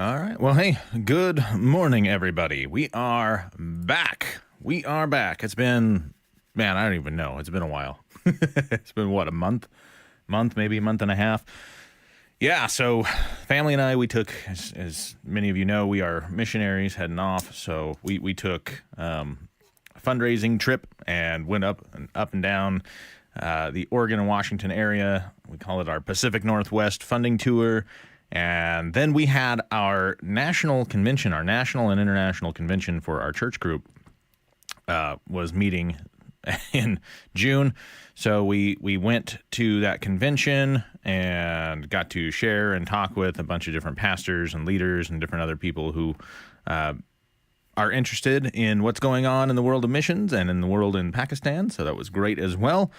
All right. Well, hey, good morning, everybody. We are back. We are back. It's been, man, I don't even know. It's been a while. It's been, what, a month? Maybe a month and a half. Yeah, so family and I, we took, as many of you know, we are missionaries heading off. So we took a fundraising trip and went up and down the Oregon and Washington area. We call it our Pacific Northwest funding tour. And then we had our national convention, our national and international convention for our church group was meeting in June. So we went to that convention and got to share and talk with a bunch of different pastors and leaders and different other people who are interested in what's going on in the world of missions and in the world in Pakistan. So that was great as well.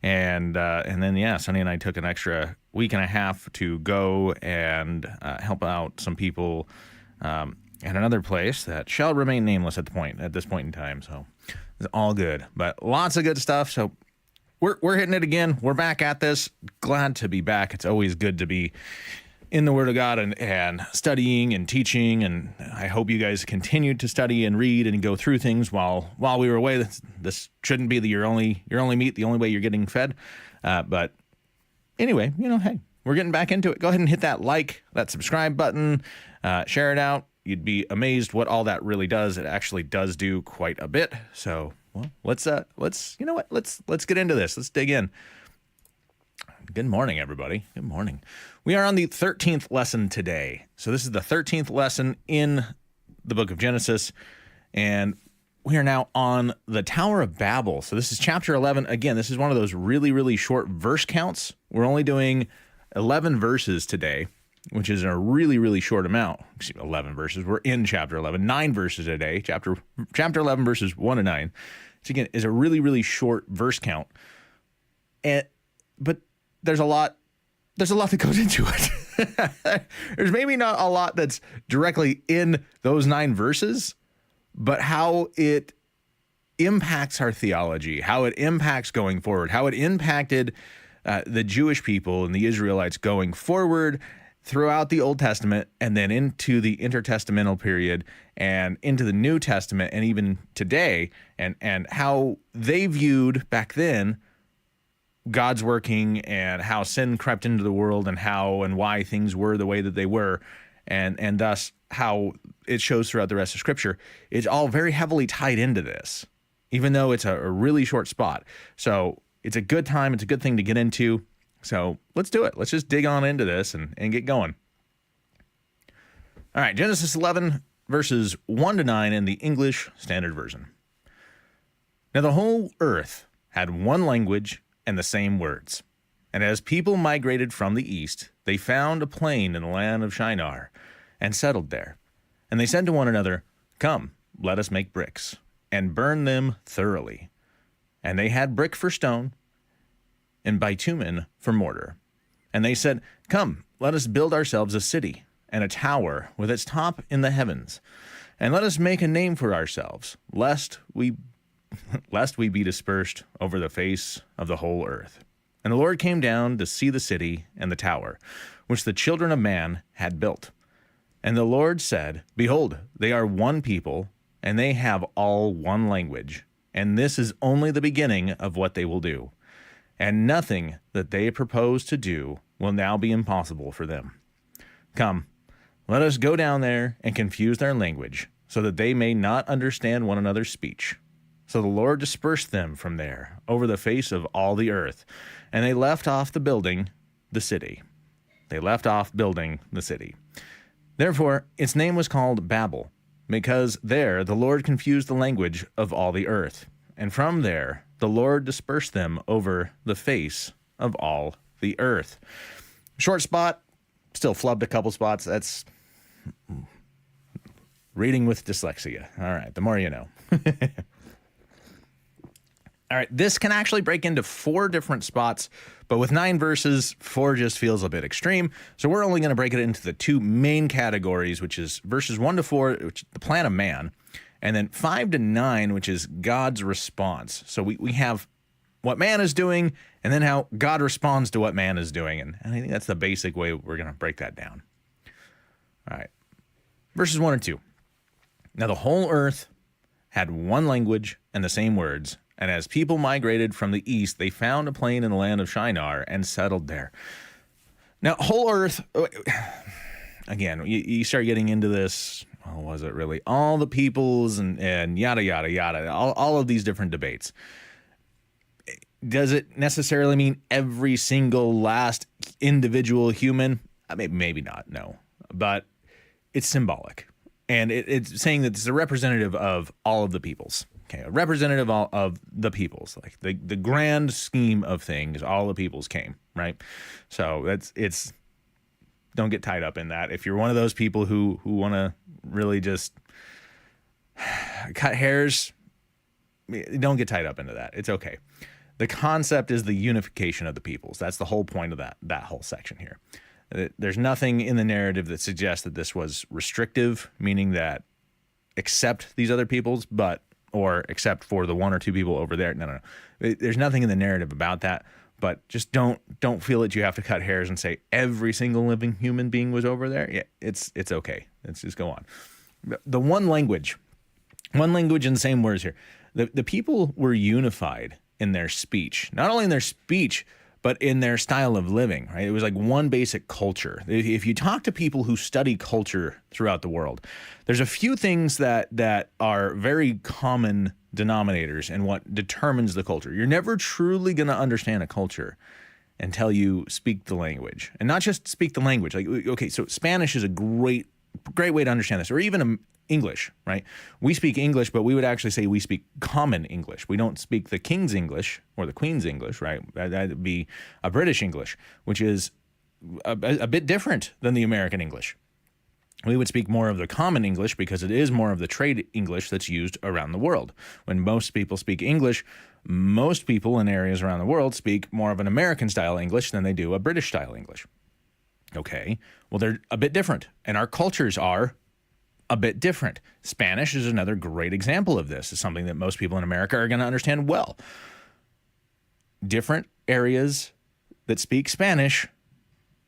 And then, yeah, Sonny and I took an extra week and a half to go and help out some people at another place that shall remain nameless at this point in time. So it's all good, but lots of good stuff. So we're hitting it again. We're back at this. Glad to be back. It's always good to be in the Word of God and studying and teaching. And I hope you guys continued to study and read and go through things while we were away. This shouldn't be your only meat, the only way you're getting fed. But anyway, hey, we're getting back into it. Go ahead and hit that like, that subscribe button, share it out. You'd be amazed what all that really does. It actually does do quite a bit. So, well, let's get into this. Let's dig in. Good morning, everybody. Good morning. We are on the 13th lesson today. So this is the 13th lesson in the book of Genesis, and we are now on the Tower of Babel. So this is chapter 11. Again, this is one of those really, really short verse counts. We're only doing 11 verses today, which is a really, really short amount. 11 verses. We're in chapter 11. 9 verses a day. Chapter 11, verses 1 to 9. So again, is a really, really short verse count. But there's a lot that goes into it. There's maybe not a lot that's directly in those 9 verses, but how it impacts our theology, how it impacts going forward, how it impacted the Jewish people and the Israelites going forward throughout the Old Testament and then into the intertestamental period and into the New Testament and even today, and how they viewed back then God's working and how sin crept into the world and how and why things were the way that they were, and thus how it shows throughout the rest of Scripture. It's all very heavily tied into this, even though it's a really short spot. So it's a good time. It's a good thing to get into. So let's do it. Let's just dig on into this and get going. All right, Genesis 11, verses 1 to 9 in the English Standard Version. Now the whole earth had one language and the same words. And as people migrated from the east, they found a plain in the land of Shinar and settled there. And they said to one another, "Come, let us make bricks and burn them thoroughly." And they had brick for stone and bitumen for mortar. And they said, "Come, let us build ourselves a city and a tower with its top in the heavens. And let us make a name for ourselves, lest we be dispersed over the face of the whole earth." And the Lord came down to see the city and the tower, which the children of man had built. And the Lord said, "Behold, they are one people, and they have all one language. And this is only the beginning of what they will do. And nothing that they propose to do will now be impossible for them. Come, let us go down there and confuse their language, so that they may not understand one another's speech." So the Lord dispersed them from there over the face of all the earth, and they left off building the city. Therefore, its name was called Babel, because there the Lord confused the language of all the earth. And from there the Lord dispersed them over the face of all the earth. Short spot, still flubbed a couple spots. That's reading with dyslexia. All right, the more you know. All right, this can actually break into 4 different spots, but with 9 verses, 4 just feels a bit extreme. So we're only going to break it into the 2 main categories, which is verses 1 to 4, which is the plan of man, and then 5 to 9, which is God's response. So we have what man is doing, and then how God responds to what man is doing. And I think that's the basic way we're going to break that down. All right. Verses 1 and 2. Now the whole earth had one language and the same words, and as people migrated from the east, they found a plain in the land of Shinar and settled there. Now, whole earth, again, you start getting into this, what was it really? All the peoples and yada, yada, yada, all of these different debates. Does it necessarily mean every single last individual human? Maybe not, no. But it's symbolic. And it's saying that it's a representative of all of the peoples. Okay, a representative of the peoples. Like the grand scheme of things, all the peoples came, right? So it's don't get tied up in that. If you're one of those people who want to really just cut hairs, don't get tied up into that. It's okay. The concept is the unification of the peoples. That's the whole point of that whole section here. There's nothing in the narrative that suggests that this was restrictive, meaning that except these other peoples, or except for the one or two people over there. No. There's nothing in the narrative about that, but just don't feel that you have to cut hairs and say every single living human being was over there. Yeah, it's okay. Let's just go on. The one language and the same words here. The people were unified in their speech, not only in their speech, but in their style of living, right? It was like one basic culture. If you talk to people who study culture throughout the world, there's a few things that are very common denominators in what determines the culture. You're never truly going to understand a culture until you speak the language, and not just speak the language. Like, okay, so Spanish is a great way to understand this, or even English, right? We speak English, but we would actually say we speak common English. We don't speak the King's English or the Queen's English, right? That'd be a British English, which is a bit different than the American English. We would speak more of the common English because it is more of the trade English that's used around the world. When most people speak English, most people in areas around the world speak more of an American-style English than they do a British-style English. Okay, well, they're a bit different, and our cultures are a bit different. Spanish is another great example of this. It's something that most people in America are going to understand well. Different areas that speak Spanish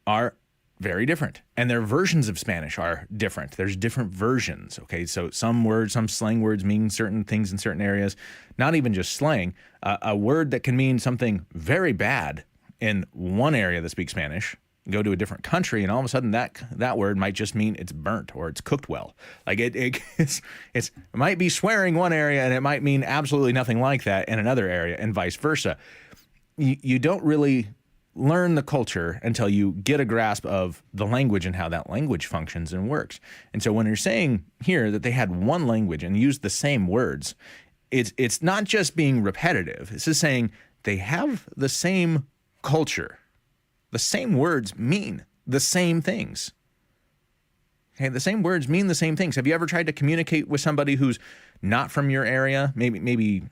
are very different, and their versions of Spanish are different. There's different versions, okay? So some slang words mean certain things in certain areas, not even just slang. A word that can mean something very bad in one area that speaks Spanish, go to a different country, and all of a sudden that word might just mean it's burnt or it's cooked well. Like it might be swearing one area, and it might mean absolutely nothing like that in another area, and vice versa. You don't really learn the culture until you get a grasp of the language and how that language functions and works. And so when you're saying here that they had one language and used the same words, it's not just being repetitive. It's just saying they have the same culture. The same words mean the same things. Okay, the same words mean the same things. Have you ever tried to communicate with somebody who's not from your area, maybe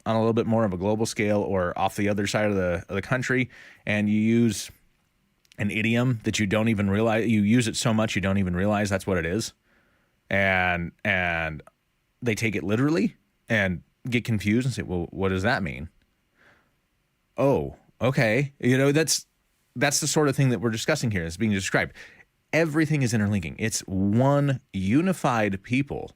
on a little bit more of a global scale or off the other side of the country, and you use an idiom that you don't even realize, you use it so much you don't even realize that's what it is, and they take it literally and get confused and say, well, what does that mean? Oh, okay. That's the sort of thing that we're discussing here. It's being described. Everything is interlinking. It's one unified people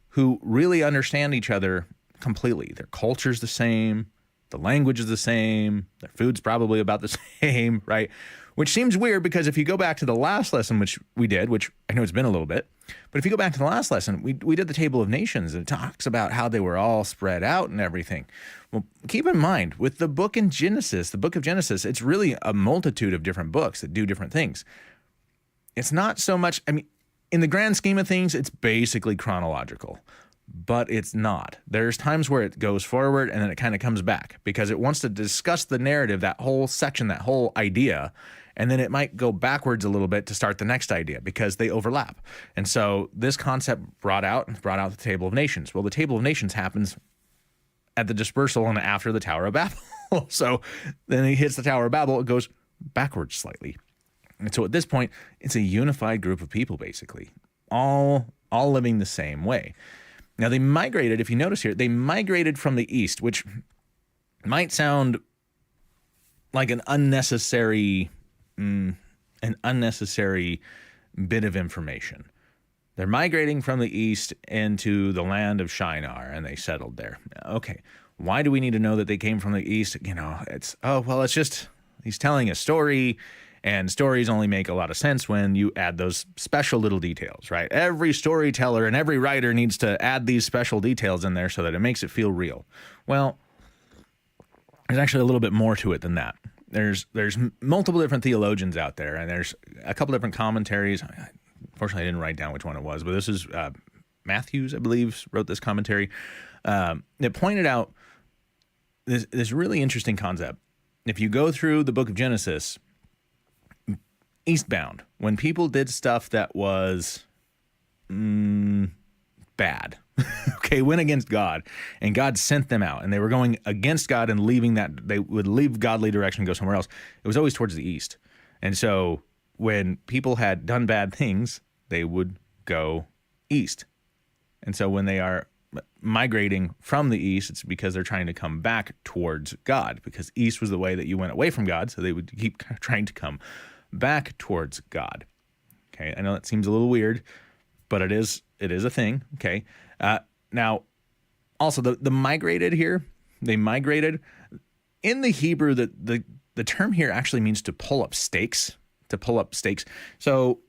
who really understand each other completely. Their culture's the same. The language is the same. Their food's probably about the same, right? Which seems weird because if you go back to the last lesson, which we did, which I know it's been a little bit, but if you go back to the last lesson, we did the Table of Nations, and it talks about how they were all spread out and everything. Well, keep in mind, with the book of Genesis, it's really a multitude of different books that do different things. It's not so much, in the grand scheme of things, it's basically chronological, but it's not. There's times where it goes forward and then it kind of comes back because it wants to discuss the narrative, that whole section, that whole idea, and then it might go backwards a little bit to start the next idea because they overlap. And so this concept brought out the Table of Nations. Well, the Table of Nations happens at the dispersal and after the Tower of Babel. So then he hits the Tower of Babel, it goes backwards slightly. And so at this point, it's a unified group of people, basically, all living the same way. Now, they migrated, if you notice here, they migrated from the east, which might sound like an unnecessary bit of information. They're migrating from the east into the land of Shinar, and they settled there. Okay, why do we need to know that they came from the east? It's just he's telling a story, and stories only make a lot of sense when you add those special little details, right? Every storyteller and every writer needs to add these special details in there so that it makes it feel real. Well, there's actually a little bit more to it than that. There's multiple different theologians out there, and there's a couple different commentaries. Unfortunately, I didn't write down which one it was, but this is Matthews, I believe, wrote this commentary. It pointed out this really interesting concept. If you go through the book of Genesis, eastbound, when people did stuff that was bad, okay, went against God, and God sent them out, and they were going against God and leaving that, they would leave godly direction and go somewhere else. It was always towards the east. And so when people had done bad things, they would go east. And so when they are migrating from the east, it's because they're trying to come back towards God, because east was the way that you went away from God, so they would keep trying to come back towards God. Okay, I know that seems a little weird, but it is a thing. Okay, now also the migrated here, they migrated in the Hebrew. The term here actually means to pull up stakes. So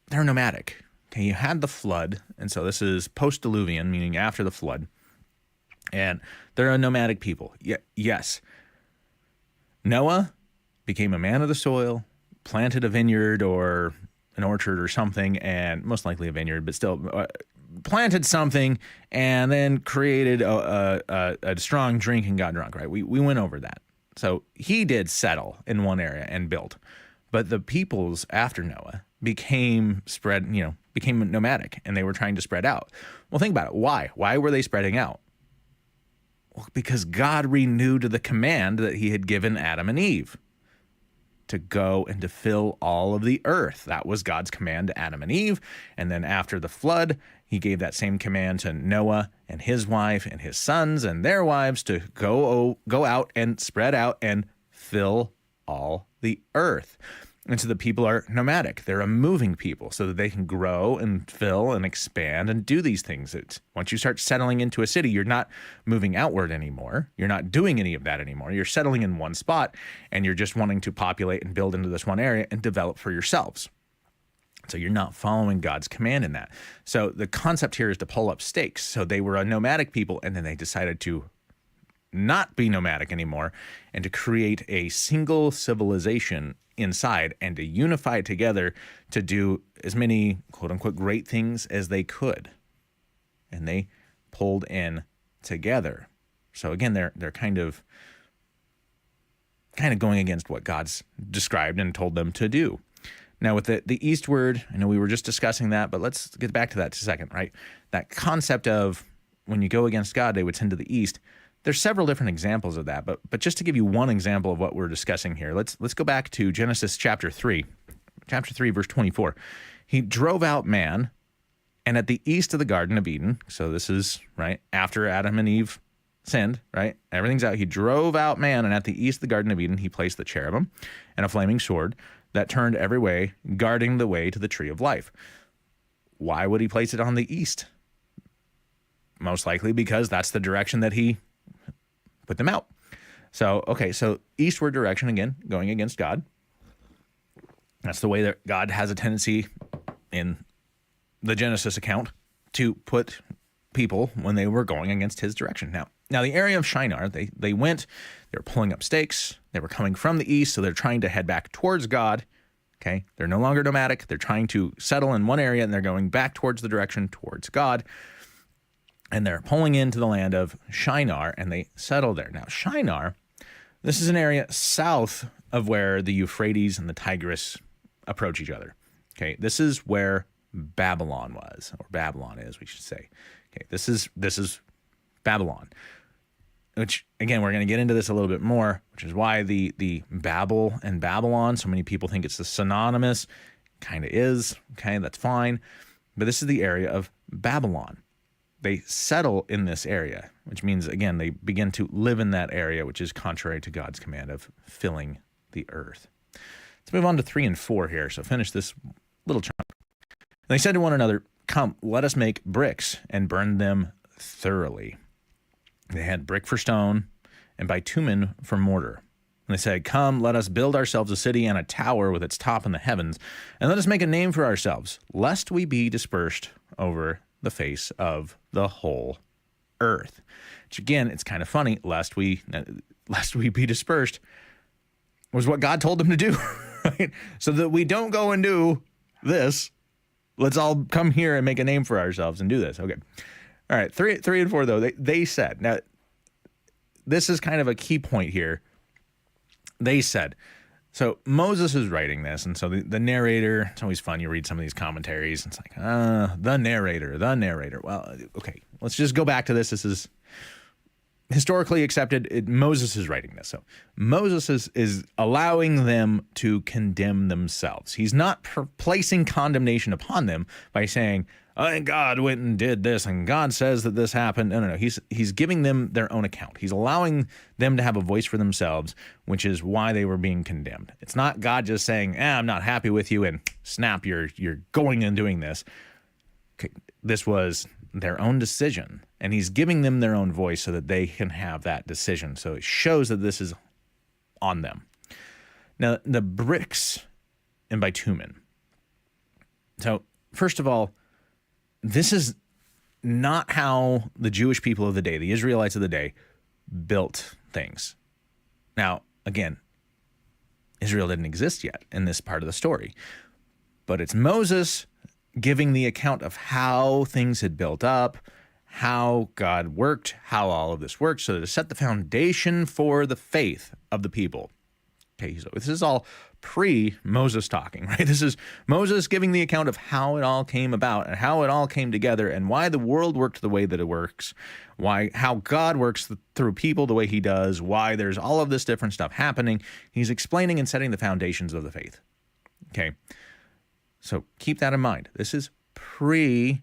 they're nomadic. Okay, you had the flood, and so this is post-diluvian, meaning after the flood, and they're a nomadic people. Yes, Noah became a man of the soil, planted a vineyard or an orchard or something, and most likely a vineyard, but still planted something, and then created a strong drink and got drunk, right? We went over that. So he did settle in one area and build. But the peoples after Noah became nomadic, and they were trying to spread out. Well, think about it. Why? Why were they spreading out? Well, because God renewed the command that he had given Adam and Eve to go and to fill all of the earth. That was God's command to Adam and Eve. And then after the flood, he gave that same command to Noah and his wife and his sons and their wives to go out and spread out and fill all the earth. And so the people are nomadic. They're a moving people so that they can grow and fill and expand and do these things. Once you start settling into a city, you're not moving outward anymore. You're not doing any of that anymore. You're settling in one spot, and you're just wanting to populate and build into this one area and develop for yourselves. So you're not following God's command in that. So the concept here is to pull up stakes. So they were a nomadic people, and then they decided to not be nomadic anymore and to create a single civilization inside and to unify together to do as many quote unquote great things as they could. And they pulled in together. So again, they're kind of going against what God's described and told them to do. Now with the eastward, I know we were just discussing that, but let's get back to that in a second, right? That concept of when you go against God, they would tend to the east. There's several different examples of that, but just to give you one example of what we're discussing here, let's go back to Genesis chapter 3, verse 24. He drove out man, and at the east of the Garden of Eden, so this is, right, after Adam and Eve sinned, right? Everything's out. He drove out man, and at the east of the Garden of Eden, he placed the cherubim and a flaming sword that turned every way, guarding the way to the tree of life. Why would he place it on the east? Most likely because that's the direction that he put them out. So eastward direction, again, going against God. That's the way that God has a tendency in the Genesis account to put people when they were going against his direction. Now the area of Shinar, they were pulling up stakes. They were coming from the east, so they're trying to head back towards God. Okay, they're no longer nomadic. They're trying to settle in one area, and they're going back towards the direction towards God. And they're pulling into the land of Shinar, and they settle there. Now, Shinar, this is an area south of where the Euphrates and the Tigris approach each other. Okay, this is where Babylon was, or Babylon is, we should say. Okay, this is Babylon, which, again, we're going to get into this a little bit more, which is why the Babel and Babylon, so many people think it's the synonymous. Kind of is. Okay, that's fine. But this is the area of Babylon. They settle in this area, which means, again, they begin to live in that area, which is contrary to God's command of filling the earth. Let's move on to 3 and 4 here. So finish this little chunk. And they said to one another, come, let us make bricks and burn them thoroughly. They had brick for stone and bitumen for mortar. And they said, come, let us build ourselves a city and a tower with its top in the heavens, and let us make a name for ourselves, lest we be dispersed over the face of the whole earth. Which again, it's kind of funny, lest we be dispersed was what God told them to do, right? So that we don't go and do this. Let's all come here and make a name for ourselves and do this. Okay. All right. 3 and 4 though, they said, now this is kind of a key point here. They said, so Moses is writing this, and so the narrator, it's always fun. You read some of these commentaries, and it's like, the narrator. Well, okay, let's just go back to this. This is historically accepted. Moses is writing this. So Moses is allowing them to condemn themselves. He's not placing condemnation upon them by saying, oh, God went and did this, and God says that this happened. No. He's giving them their own account. He's allowing them to have a voice for themselves, which is why they were being condemned. It's not God just saying, I'm not happy with you, and snap, you're going and doing this. Okay, this was their own decision, and he's giving them their own voice so that they can have that decision. So it shows that this is on them. Now, the bricks and bitumen. So, first of all, this is not how the Jewish people of the day, the Israelites of the day, built things. Now, again, Israel didn't exist yet in this part of the story, but it's Moses giving the account of how things had built up, how God worked, how all of this worked, so to set the foundation for the faith of the people. Okay, so this is all pre-Moses talking, right? This is Moses giving the account of how it all came about and how it all came together and why the world worked the way that it works, how God works through people the way he does, why there's all of this different stuff happening. He's explaining and setting the foundations of the faith. Okay, so keep that in mind. This is the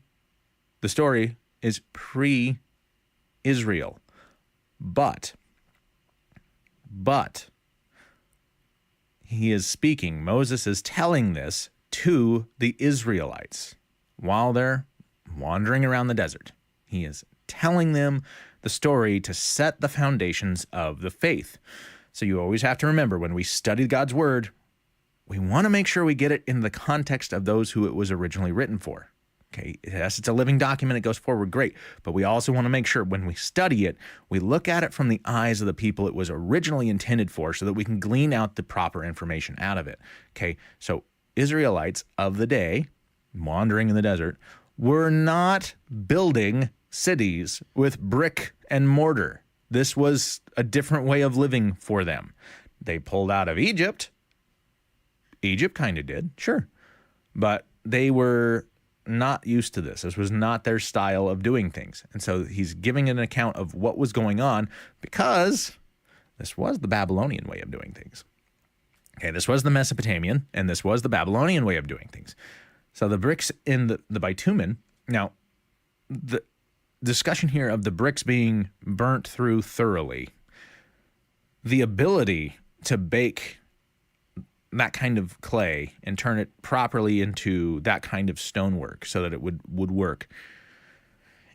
story is pre-Israel, but he is speaking, Moses is telling this to the Israelites while they're wandering around the desert. He is telling them the story to set the foundations of the faith. So you always have to remember, when we study God's word, we want to make sure we get it in the context of those who it was originally written for. Okay, yes, it's a living document, it goes forward, great. But we also want to make sure when we study it, we look at it from the eyes of the people it was originally intended for so that we can glean out the proper information out of it. Okay, so Israelites of the day, wandering in the desert, were not building cities with brick and mortar. This was a different way of living for them. They pulled out of Egypt. Egypt kind of did, sure. But they were not used to this. This was not their style of doing things. And so he's giving an account of what was going on because this was the Babylonian way of doing things. Okay, this was the Mesopotamian, and this was the Babylonian way of doing things. So the bricks in the bitumen, now the discussion here of the bricks being burnt through thoroughly, the ability to bake that kind of clay and turn it properly into that kind of stonework so that it would work.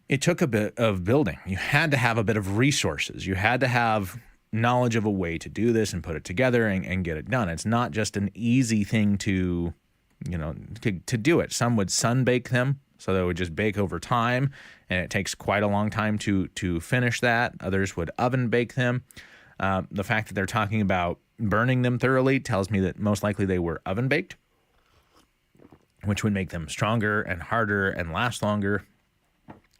It took a bit of building. You had to have a bit of resources. You had to have knowledge of a way to do this and put it together and get it done. It's not just an easy thing to do it. Some would sun bake them, so they would just bake over time, and it takes quite a long time to finish that. Others would oven bake them. The fact that they're talking about burning them thoroughly tells me that most likely they were oven baked, which would make them stronger and harder and last longer.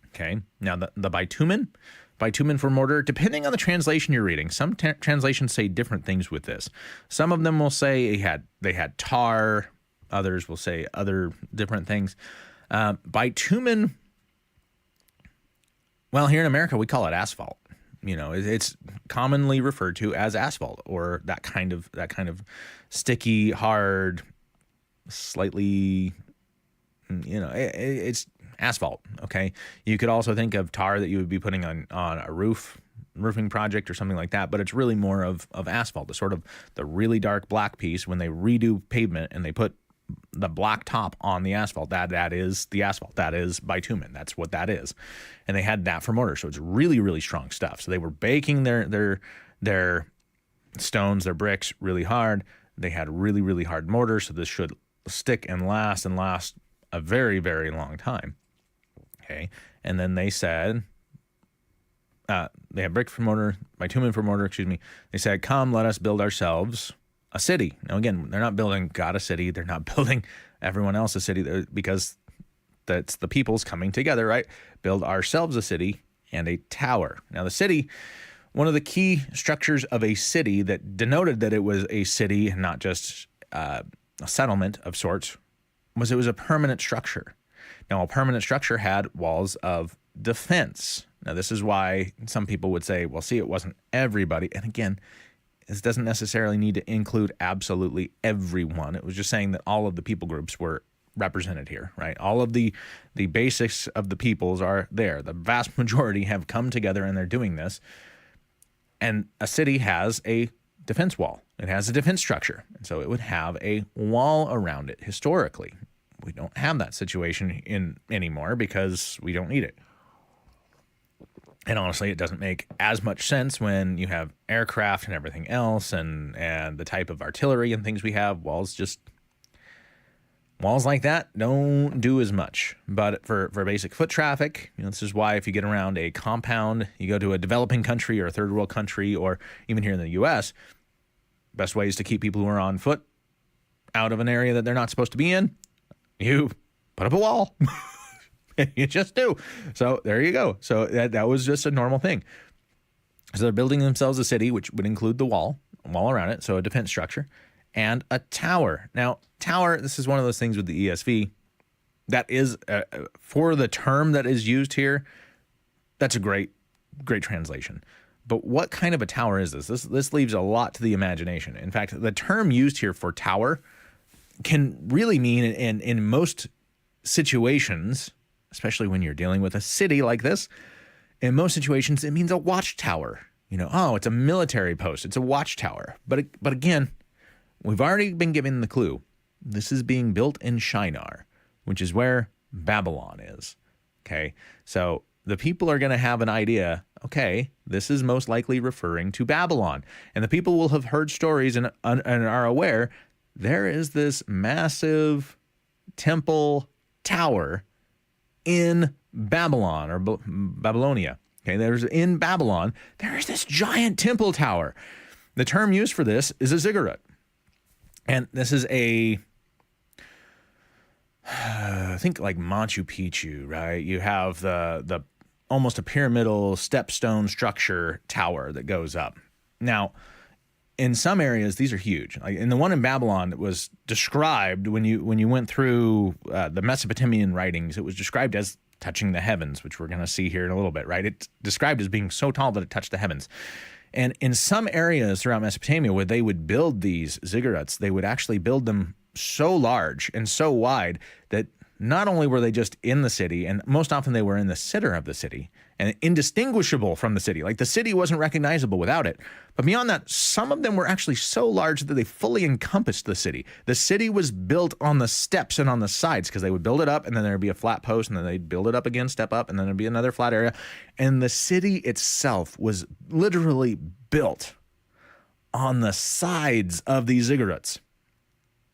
Okay, now the bitumen for mortar, depending on the translation you're reading, some translations say different things with this. Some of them will say they had tar, others will say other different things. Bitumen, well, here in America we call it asphalt. It's commonly referred to as asphalt, or that kind of sticky, hard, slightly, it's asphalt. Okay. You could also think of tar that you would be putting on a roofing project or something like that, but it's really more of asphalt, the sort of the really dark black piece when they redo pavement and they put the black top on the asphalt. That is the asphalt. That is bitumen. That's what that is. And they had that for mortar. So it's really, really strong stuff. So they were baking their stones, their bricks really hard. They had really, really hard mortar. So this should stick and last a very, very long time. Okay. And then they said, they had brick for mortar, bitumen for mortar, excuse me. They said, come, let us build ourselves a city. Now, again, they're not building God a city. They're not building everyone else a city because that's the people's coming together, right? Build ourselves a city and a tower. Now, the city, one of the key structures of a city that denoted that it was a city and not just a settlement of sorts was it was a permanent structure. Now, a permanent structure had walls of defense. Now, this is why some people would say, well, see, it wasn't everybody. And again, this doesn't necessarily need to include absolutely everyone. It was just saying that all of the people groups were represented here, right? All of the basics of the peoples are there. The vast majority have come together and they're doing this. And a city has a defense wall. It has a defense structure. And so it would have a wall around it historically. We don't have that situation anymore because we don't need it. And honestly, it doesn't make as much sense when you have aircraft and everything else and the type of artillery and things we have. Walls like that don't do as much. But for basic foot traffic, this is why if you get around a compound, you go to a developing country or a third world country, or even here in the U.S., best way is to keep people who are on foot out of an area that they're not supposed to be in. You put up a wall. You just do. So there you go. So that was just a normal thing. So they're building themselves a city, which would include the wall around it, so a defense structure, and a tower. Now, tower, this is one of those things with the ESV that is, for the term that is used here, that's a great translation. But what kind of a tower is this? This leaves a lot to the imagination. In fact, the term used here for tower can really mean in most situations, especially when you're dealing with a city like this, in most situations, it means a watchtower. It's a military post. It's a watchtower. But again, we've already been given the clue. This is being built in Shinar, which is where Babylon is. Okay, so the people are going to have an idea, okay, this is most likely referring to Babylon. And the people will have heard stories and are aware there is this massive temple tower in Babylon or Babylonia. Okay, in Babylon, there's this giant temple tower. The term used for this is a ziggurat. And this is I think like Machu Picchu, right? You have the almost a pyramidal stepstone structure tower that goes up. Now, in some areas, these are huge. Like in the one in Babylon, it was described when you went through the Mesopotamian writings, it was described as touching the heavens, which we're going to see here in a little bit, right? It's described as being so tall that it touched the heavens. And in some areas throughout Mesopotamia where they would build these ziggurats, they would actually build them so large and so wide that not only were they just in the city, and most often they were in the center of the city and indistinguishable from the city. Like the city wasn't recognizable without it. But beyond that, some of them were actually so large that they fully encompassed the city. The city was built on the steps and on the sides because they would build it up and then there'd be a flat post and then they'd build it up again, step up, and then there'd be another flat area. And the city itself was literally built on the sides of these ziggurats,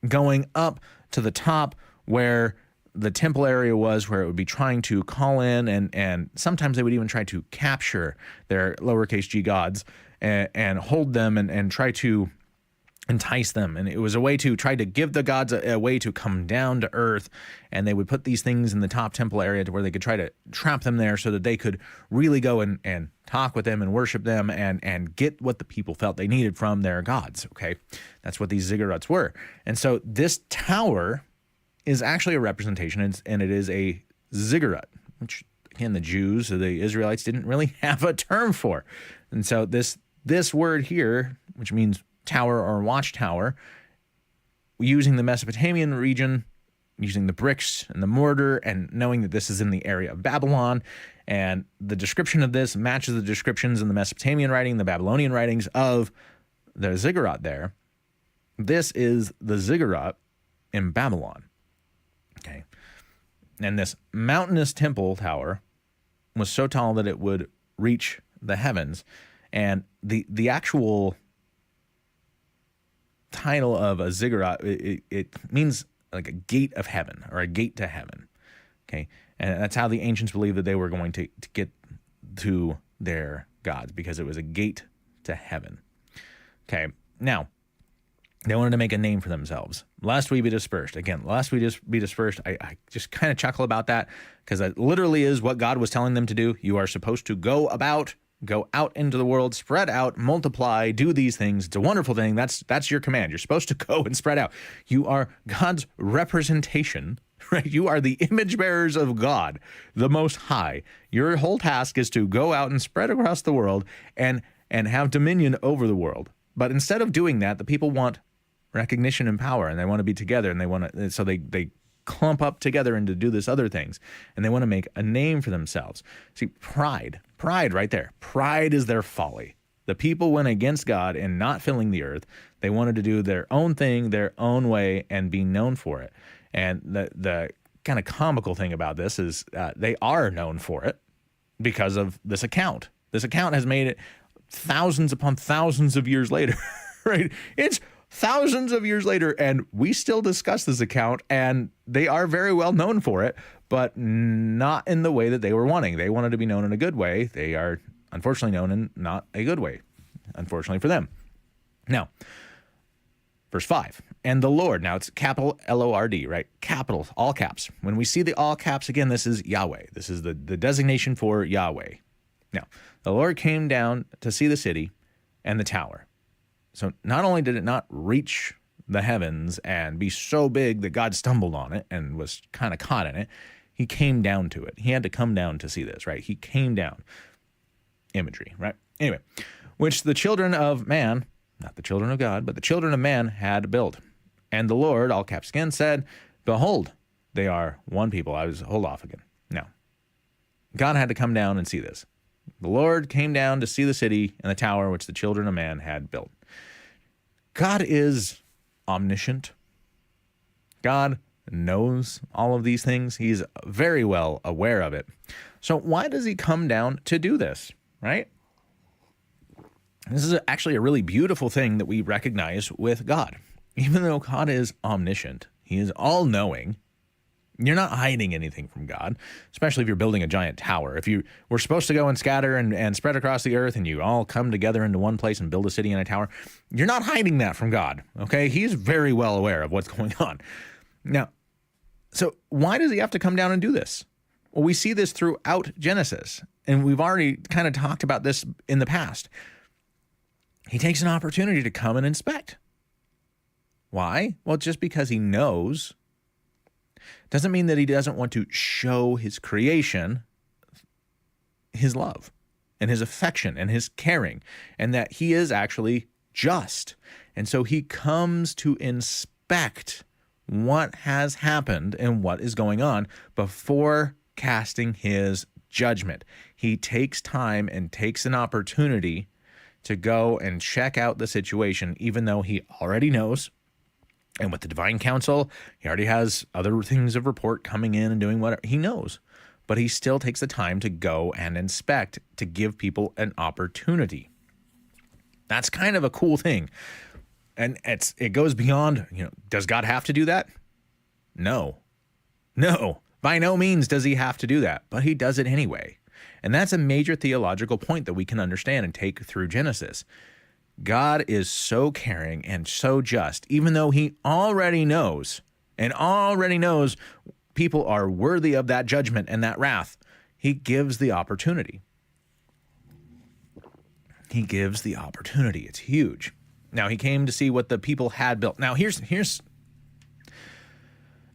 going up to the top where the temple area was, where it would be trying to call in and sometimes they would even try to capture their lowercase g gods and hold them and try to entice them. And it was a way to try to give the gods a way to come down to earth. And they would put these things in the top temple area to where they could try to trap them there so that they could really go and talk with them and worship them and get what the people felt they needed from their gods. Okay, that's what these ziggurats were. And so this tower is actually a representation, and it is a ziggurat, which, again, the Jews, the Israelites, didn't really have a term for. And so this word here, which means tower or watchtower, using the Mesopotamian region, using the bricks and the mortar, and knowing that this is in the area of Babylon, and the description of this matches the descriptions in the Mesopotamian writing, the Babylonian writings of the ziggurat there. This is the ziggurat in Babylon. Okay. And this mountainous temple tower was so tall that it would reach the heavens. And the actual title of a ziggurat, it means like a gate of heaven or a gate to heaven. Okay. And that's how the ancients believed that they were going to get to their gods, because it was a gate to heaven. Okay. Now, they wanted to make a name for themselves. Lest we be dispersed. Again, lest we just be dispersed. I just kind of chuckle about that, because that literally is what God was telling them to do. You are supposed to go out into the world, spread out, multiply, do these things. It's a wonderful thing. That's your command. You're supposed to go and spread out. You are God's representation, right? You are the image bearers of God, the Most High. Your whole task is to go out and spread across the world and have dominion over the world. But instead of doing that, the people want recognition and power, and they want to be together, and they want to, so they clump up together and to do this other things, and they want to make a name for themselves. See, pride right there. Pride is their folly. The people went against God in not filling the earth. They wanted to do their own thing, their own way, and be known for it. And the kind of comical thing about this is they are known for it because of this account. This account has made it thousands upon thousands of years later, right? It's thousands of years later, and we still discuss this account, and they are very well known for it, but not in the way that they were wanting. They wanted to be known in a good way. They are unfortunately known in not a good way, unfortunately for them. Now, verse 5, and the Lord, now it's capital L-O-R-D, right? Capital, all caps. When we see the all caps, again, this is Yahweh. This is the designation for Yahweh. Now, the Lord came down to see the city and the tower. So not only did it not reach the heavens and be so big that God stumbled on it and was kind of caught in it, he came down to it. He had to come down to see this, right? He came down. Imagery, right? Anyway, which the children of man, not the children of God, but the children of man had built. And the Lord, all caps again, said, behold, they are one people. Hold off again. Now, God had to come down and see this. The Lord came down to see the city and the tower which the children of man had built. God is omniscient. God knows all of these things. He's very well aware of it. So why does he come down to do this, right? This is actually a really beautiful thing that we recognize with God. Even though God is omniscient, he is all-knowing, you're not hiding anything from God, especially if you're building a giant tower. If you were supposed to go and scatter and spread across the earth and you all come together into one place and build a city and a tower, you're not hiding that from God, okay? He's very well aware of what's going on. Now, so why does he have to come down and do this? Well, we see this throughout Genesis, and we've already kind of talked about this in the past. He takes an opportunity to come and inspect. Why? Well, just because he knows doesn't mean that he doesn't want to show his creation his love and his affection and his caring, and that he is actually just. And so he comes to inspect what has happened and what is going on before casting his judgment. He takes time and takes an opportunity to go and check out the situation, even though he already knows. And with the divine counsel, he already has other things of report coming in and doing whatever. He knows, but he still takes the time to go and inspect to give people an opportunity. That's kind of a cool thing. And it goes beyond, does God have to do that? No. By no means does he have to do that, but he does it anyway. And that's a major theological point that we can understand and take through Genesis. God is so caring and so just, even though he already knows people are worthy of that judgment and that wrath. He gives the opportunity. It's huge. Now, he came to see what the people had built. Now, here's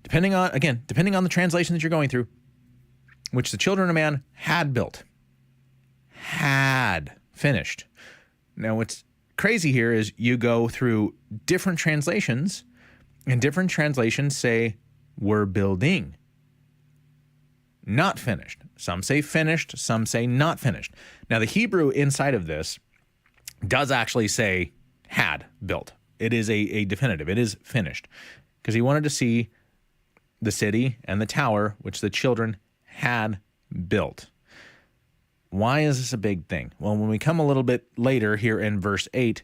depending on the translation that you're going through, which the children of man had built, had finished. Now, what's crazy here is you go through different translations, and different translations say we're building, not finished. Some say finished, some say not finished. Now, the Hebrew inside of this does actually say had built. It is a definitive. It is finished, because he wanted to see the city and the tower which the children had built. Why is this a big thing? Well, when we come a little bit later here in verse 8,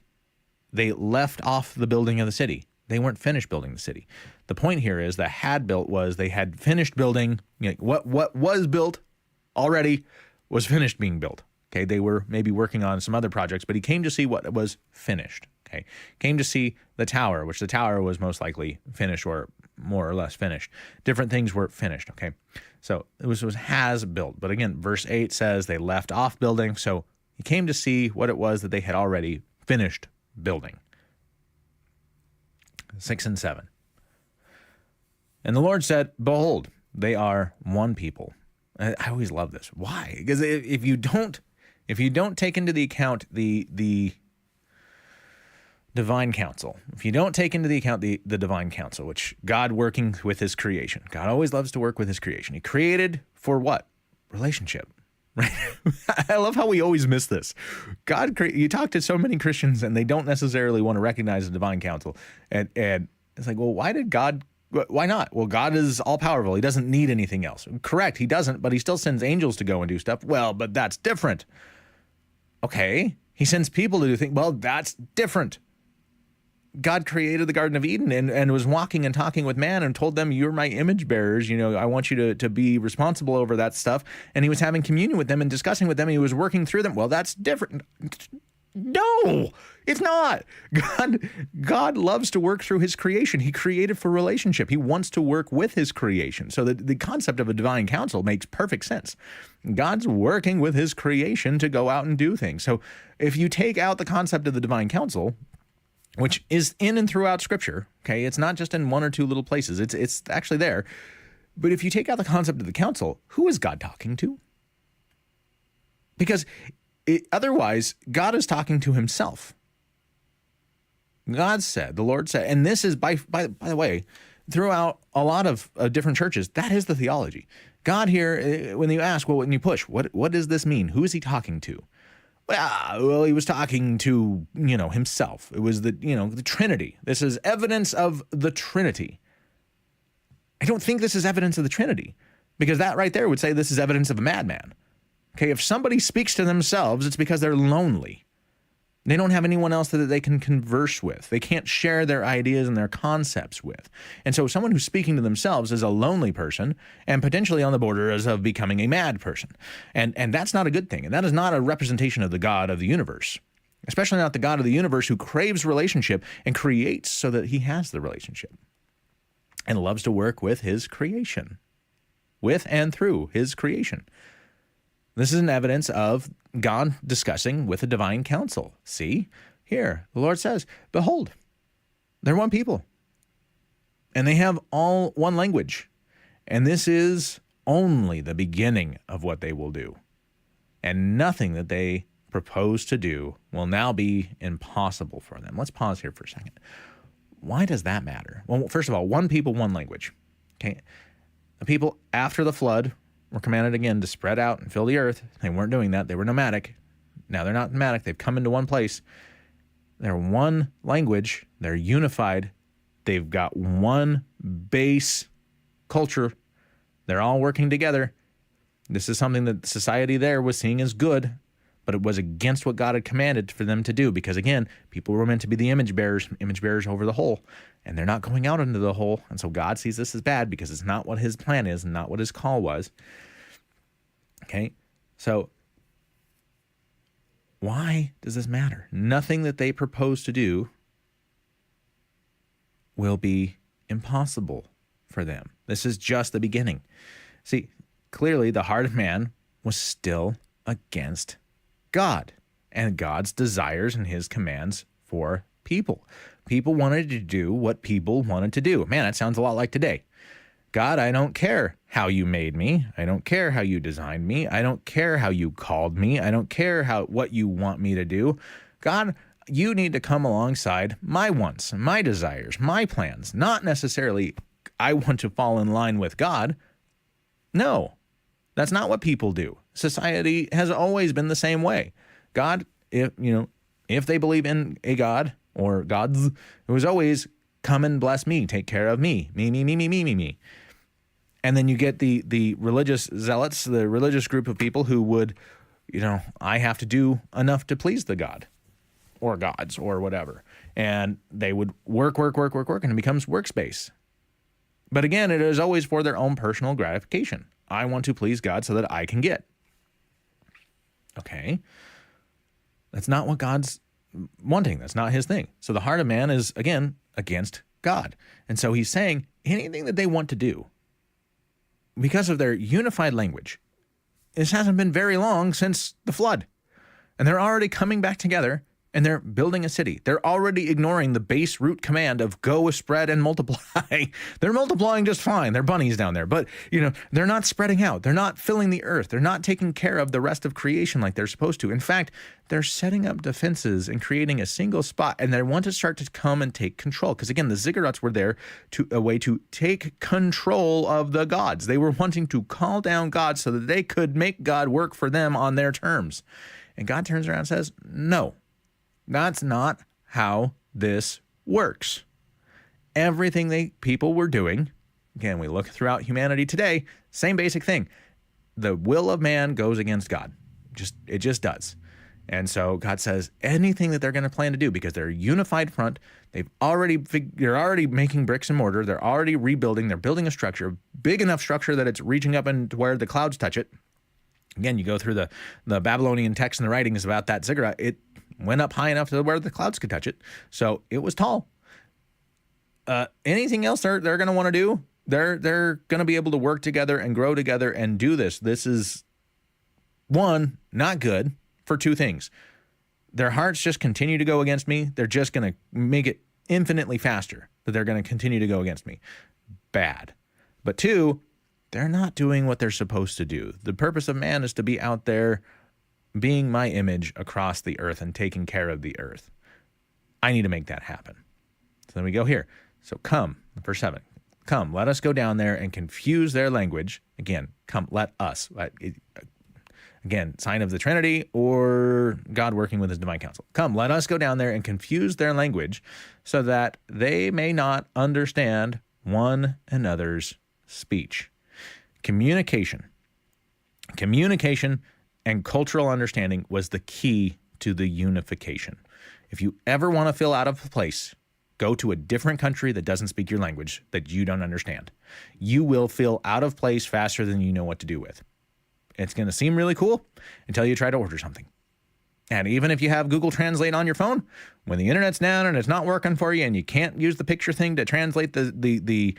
they left off the building of the city. They weren't finished building the city. The point here is that had built was they had finished building. What was built already was finished being built. Okay, they were maybe working on some other projects, but he came to see what was finished. Okay, came to see the tower, which the tower was most likely finished or more or less finished. Different things were finished. Okay, so it was has built. But again, verse 8 says they left off building. So he came to see what it was that they had already finished building. 6 and 7. And the Lord said, behold, they are one people. I always love this. Why? Because if you don't take into the account the divine counsel, if you don't take into the account the divine counsel, which God working with his creation, God always loves to work with his creation. He created for what? Relationship. Right? I love how we always miss this. You talk to so many Christians and they don't necessarily want to recognize the divine counsel. And it's like, well, why not? Well, God is all powerful. He doesn't need anything else. Correct. He doesn't, but he still sends angels to go and do stuff. Well, but that's different. Okay. He sends people to do things. Well, that's different. God created the Garden of Eden and was walking and talking with man and told them, you're my image bearers. I want you to be responsible over that stuff. And he was having communion with them and discussing with them. And he was working through them. Well, that's different. No, it's not. God loves to work through his creation. He created for relationship. He wants to work with his creation. So the concept of a divine counsel makes perfect sense. God's working with his creation to go out and do things. So if you take out the concept of the divine counsel, which is in and throughout Scripture, okay, it's not just in one or two little places. It's actually there. But if you take out the concept of the counsel, who is God talking to? Because otherwise, God is talking to himself. God said, the Lord said, and this is, by the way, throughout a lot of different churches, that is the theology. God here, when you ask, well, when you push, what does this mean? Who is he talking to? Well, he was talking to, himself. It was the Trinity. This is evidence of the Trinity. I don't think this is evidence of the Trinity, because that right there would say this is evidence of a madman. Okay, if somebody speaks to themselves, it's because they're lonely. They don't have anyone else that they can converse with. They can't share their ideas and their concepts with. And so someone who's speaking to themselves is a lonely person and potentially on the border of becoming a mad person. And that's not a good thing. And that is not a representation of the God of the universe, especially not the God of the universe who craves relationship and creates so that he has the relationship and loves to work with his creation, with and through his creation. This is an evidence of God discussing with a divine counsel. See, here, the Lord says, behold, they're one people, and they have all one language, and this is only the beginning of what they will do, and nothing that they propose to do will now be impossible for them. Let's pause here for a second. Why does that matter? Well, first of all, one people, one language. Okay, the people after the flood were commanded again to spread out and fill the earth. They weren't doing that. They were nomadic. Now they're not nomadic. They've come into one place. They're one language. They're unified. They've got one base culture. They're all working together. This is something that society there was seeing as good, but it was against what God had commanded for them to do, because again, people were meant to be the image bearers over the whole, and they're not going out into the whole. And so God sees this as bad because it's not what his plan is and not what his call was. Okay, so why does this matter? Nothing that they propose to do will be impossible for them. This is just the beginning. See, clearly the heart of man was still against God and God's desires and his commands for people. People wanted to do what people wanted to do. Man, that sounds a lot like today. God, I don't care how you made me. I don't care how you designed me. I don't care how you called me. I don't care what you want me to do. God, you need to come alongside my wants, my desires, my plans. Not necessarily I want to fall in line with God. No, that's not what people do. Society has always been the same way. God, if they believe in a God or gods, it was always come and bless me, take care of me, me. And then you get the religious zealots, the religious group of people who would, I have to do enough to please the God or gods or whatever. And they would work, and it becomes workspace. But again, it is always for their own personal gratification. I want to please God so that I can get. Okay. That's not what God's wanting. That's not his thing. So the heart of man is, again, against God. And so he's saying anything that they want to do, because of their unified language, this hasn't been very long since the flood. And they're already coming back together and they're building a city. They're already ignoring the base root command of go, spread, and multiply. They're multiplying just fine. They're bunnies down there. But, they're not spreading out. They're not filling the earth. They're not taking care of the rest of creation like they're supposed to. In fact, they're setting up defenses and creating a single spot. And they want to start to come and take control. Because, again, the ziggurats were there a way to take control of the gods. They were wanting to call down God so that they could make God work for them on their terms. And God turns around and says, no. That's not how this works. Everything people were doing, again, we look throughout humanity today, same basic thing. The will of man goes against God. It just does. And so God says anything that they're going to plan to do, because they're a unified front, they're already making bricks and mortar, they're already rebuilding, they're building a structure, big enough structure that it's reaching up into where the clouds touch it. Again, you go through the Babylonian text and the writings about that ziggurat, it went up high enough to where the clouds could touch it. So it was tall. Anything else they're going to want to do, they're going to be able to work together and grow together and do this. This is, one, not good for two things. Their hearts just continue to go against me. They're just going to make it infinitely faster that they're going to continue to go against me. Bad. But two, they're not doing what they're supposed to do. The purpose of man is to be out there being my image across the earth and taking care of the earth. I need to make that happen. So then we go here. So come, verse 7. Come, let us go down there and confuse their language. Again, come, let us. Again, sign of the Trinity or God working with his divine counsel. Come, let us go down there and confuse their language so that they may not understand one another's speech. Communication and cultural understanding was the key to the unification. If you ever want to feel out of place, go to a different country that doesn't speak your language that you don't understand. You will feel out of place faster than you know what to do with. It's going to seem really cool until you try to order something. And even if you have Google Translate on your phone, when the internet's down and it's not working for you and you can't use the picture thing to translate the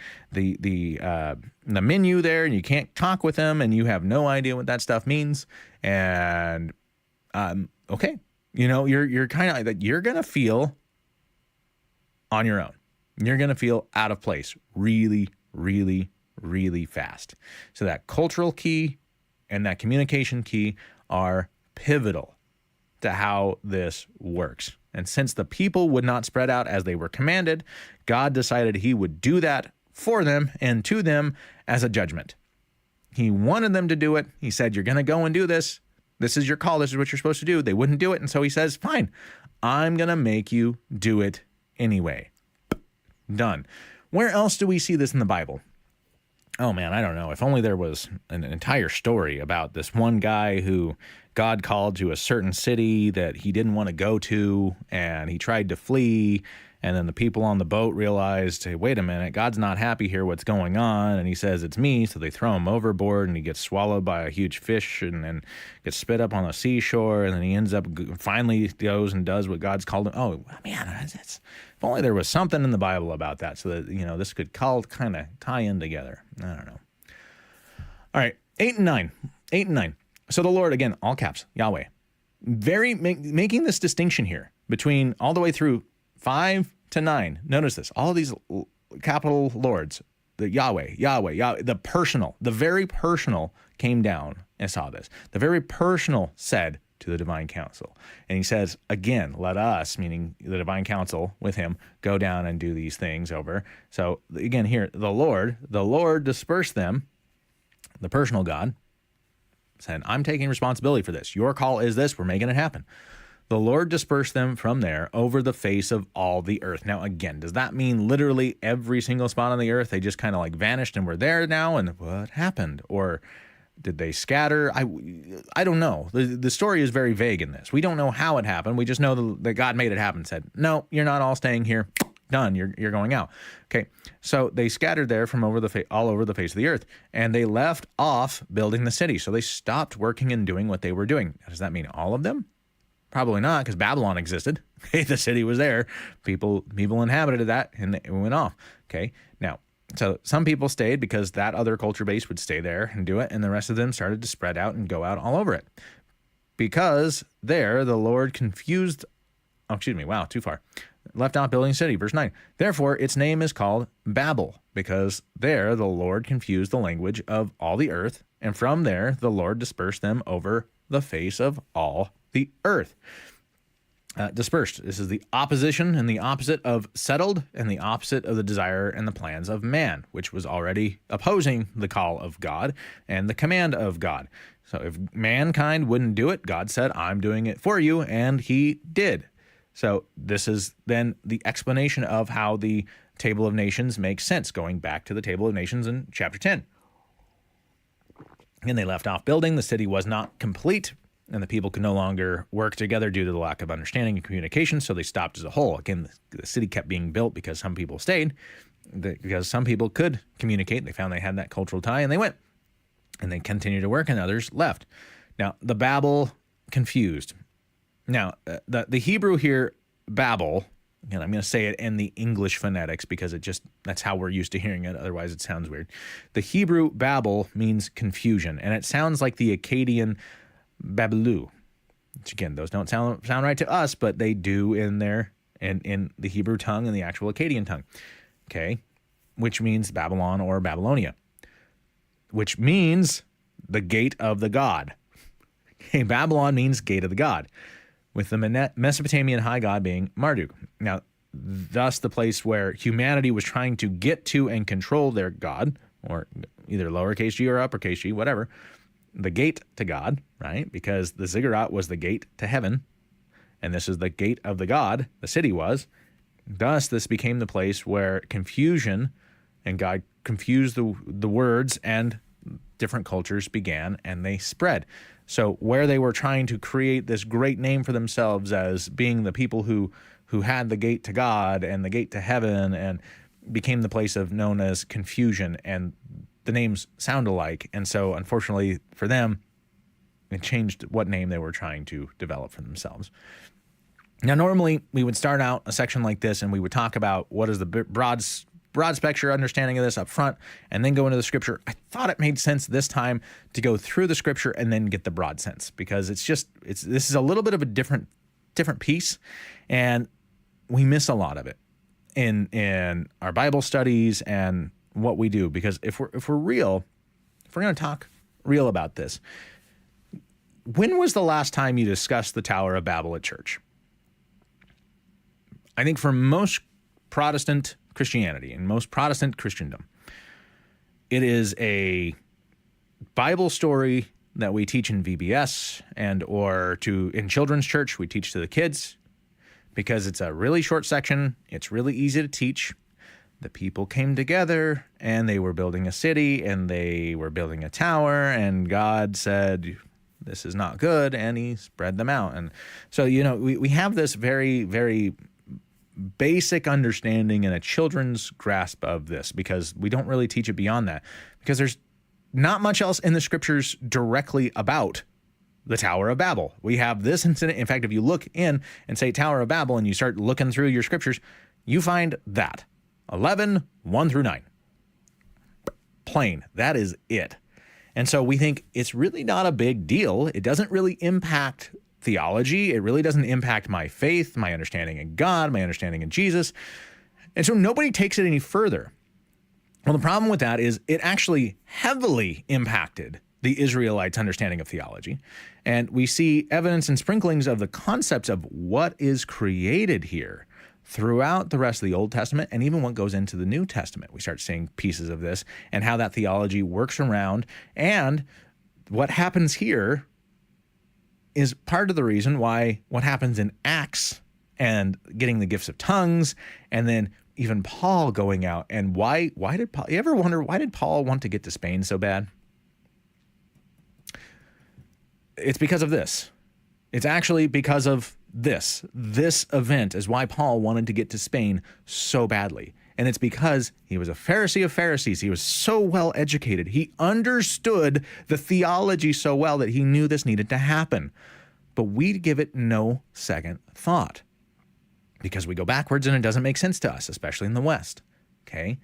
menu there, and you can't talk with them and you have no idea what that stuff means, and okay, you're kind of like, you're going to feel on your own. You're going to feel out of place really, really, really fast. So that cultural key and that communication key are pivotal to how this works. And since the people would not spread out as they were commanded, God decided he would do that for them and to them as a judgment. He wanted them to do it. He said, you're going to go and do this. This is your call. This is what you're supposed to do. They wouldn't do it. And so he says, fine, I'm going to make you do it anyway. Done. Where else do we see this in the Bible? Oh man, I don't know. If only there was an entire story about this one guy who God called to a certain city that he didn't want to go to, and he tried to flee, and then the people on the boat realized, hey, wait a minute, God's not happy here, what's going on? And he says, it's me, so they throw him overboard, and he gets swallowed by a huge fish, and then gets spit up on the seashore, and then he ends up, finally goes and does what God's called him. Oh, man, if only there was something in the Bible about that, so that, this could kind of tie in together. I don't know. All right, 8 and 9. 8 and 9. So the Lord, again, all caps, Yahweh, making this distinction here between all the way through 5 to 9. Notice this, all of these capital lords, the Yahweh, the personal, the very personal came down and saw this. The very personal said to the divine council. And he says, again, let us, meaning the divine council with him, go down and do these things over. So again, here, the Lord dispersed them, the personal God, said, I'm taking responsibility for this. Your call is this. We're making it happen. the Lord dispersed them from there over the face of all the earth. Now, again, does that mean literally every single spot on the earth, they just kind of like vanished and were there now? And what happened? Or did they scatter? I don't know. The story is very vague in this. We don't know how it happened. We just know that God made it happen, said, no, you're not all staying here. Done. You're going out. Okay. So they scattered there from all over the face of the earth, and they left off building the city. So they stopped working and doing what they were doing. Does that mean all of them? Probably not, because Babylon existed. Okay, the city was there. People inhabited that, and it went off. Okay. Now, so some people stayed because that other culture base would stay there and do it, and the rest of them started to spread out and go out all over it. Because there the Lord confused. Oh, excuse me. Wow, too far. Left out building city, verse 9. Therefore, its name is called Babel, because there the Lord confused the language of all the earth, and from there the Lord dispersed them over the face of all the earth. Dispersed. This is the opposition and the opposite of settled, and the opposite of the desire and the plans of man, which was already opposing the call of God and the command of God. So if mankind wouldn't do it, God said, I'm doing it for you, and he did. So this is then the explanation of how the Table of Nations makes sense, going back to the Table of Nations in chapter 10. And they left off building. The city was not complete, and the people could no longer work together due to the lack of understanding and communication, so they stopped as a whole. Again, the city kept being built because some people stayed, because some people could communicate. They found they had that cultural tie, and they went. And they continued to work, and others left. Now, the Babel confused. Now, the Hebrew here, Babel, and I'm going to say it in the English phonetics because that's how we're used to hearing it. Otherwise, it sounds weird. The Hebrew Babel means confusion, and it sounds like the Akkadian Babelu, which again, those don't sound right to us, but they do in the Hebrew tongue and the actual Akkadian tongue. Okay, which means Babylon or Babylonia, which means the gate of the god. Okay, Babylon means gate of the god, with the Mesopotamian high god being Marduk. Now, thus the place where humanity was trying to get to and control their god, or either lowercase g or uppercase g, whatever, the gate to God, right? Because the ziggurat was the gate to heaven, and this is the gate of the god, the city was. Thus, this became the place where confusion, and God confused the words, and different cultures began, and they spread. So where they were trying to create this great name for themselves as being the people who had the gate to God and the gate to heaven, and became the place of known as confusion, and the names sound alike. And so unfortunately for them, it changed what name they were trying to develop for themselves. Now, normally we would start out a section like this, and we would talk about what is the broad spectrum understanding of this up front, and then go into the scripture. I thought it made sense this time to go through the scripture and then get the broad sense, because this is a little bit of a different different piece, and we miss a lot of it in our Bible studies and what we do. Because if we're real, if we're going to talk real about this, when was the last time you discussed the Tower of Babel at church? I think for most Protestant Christianity and most Protestant Christendom, it is a Bible story that we teach in VBS in children's church. We teach to the kids because it's a really short section. It's really easy to teach. The people came together and they were building a city and they were building a tower, and God said, this is not good, and he spread them out. And so, we have this very, very basic understanding and a children's grasp of this, because we don't really teach it beyond that, because there's not much else in the scriptures directly about the Tower of Babel. We have this incident. In fact, if you look in and say Tower of Babel and you start looking through your scriptures, you find that 11, 1 through 9. Plain. That is it. And so we think it's really not a big deal. It doesn't really impact theology. It really doesn't impact my faith, my understanding in God, my understanding in Jesus. And so nobody takes it any further. Well, the problem with that is it actually heavily impacted the Israelites' understanding of theology. And we see evidence and sprinklings of the concepts of what is created here throughout the rest of the Old Testament, and even what goes into the New Testament. We start seeing pieces of this and how that theology works around, and what happens here is part of the reason why what happens in Acts and getting the gifts of tongues, and then even Paul going out, and why did Paul, you ever wonder why did Paul want to get to Spain so bad? It's because of this. It's actually because of this. This event is why Paul wanted to get to Spain so badly. And it's because he was a Pharisee of Pharisees. He was so well educated. He understood the theology so well that he knew this needed to happen. But we give it no second thought because we go backwards and it doesn't make sense to us, especially in the West. Okay?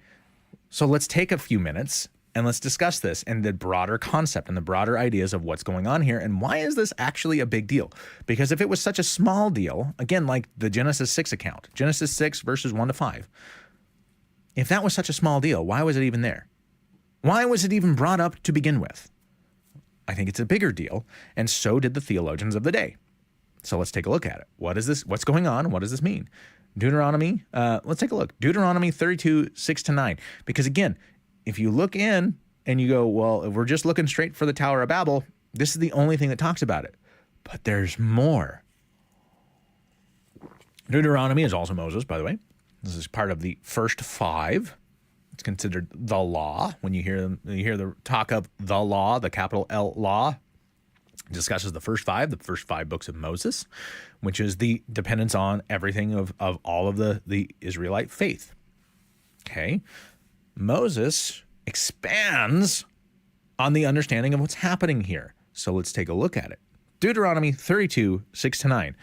So let's take a few minutes and let's discuss this and the broader concept and the broader ideas of what's going on here and why is this actually a big deal? Because if it was such a small deal, again, like the Genesis 6 account, Genesis 6 verses 1 to 5, if that was such a small deal, why was it even there? Why was it even brought up to begin with? I think it's a bigger deal, and so did the theologians of the day. So let's take a look at it. What is this? What's going on? What does this mean? Deuteronomy, let's take a look. Deuteronomy 32, 6 to 9. Because again, if you look in and you go, well, if we're just looking straight for the Tower of Babel, this is the only thing that talks about it. But there's more. Deuteronomy is also Moses, by the way. This is part of the first 5. It's considered the law. When you hear the talk of the law, the capital L law, it discusses the first 5 books of Moses, which is the dependence on everything of all of the Israelite faith. Okay. Moses expands on the understanding of what's happening here. So let's take a look at it. Deuteronomy 32, 6 to 9.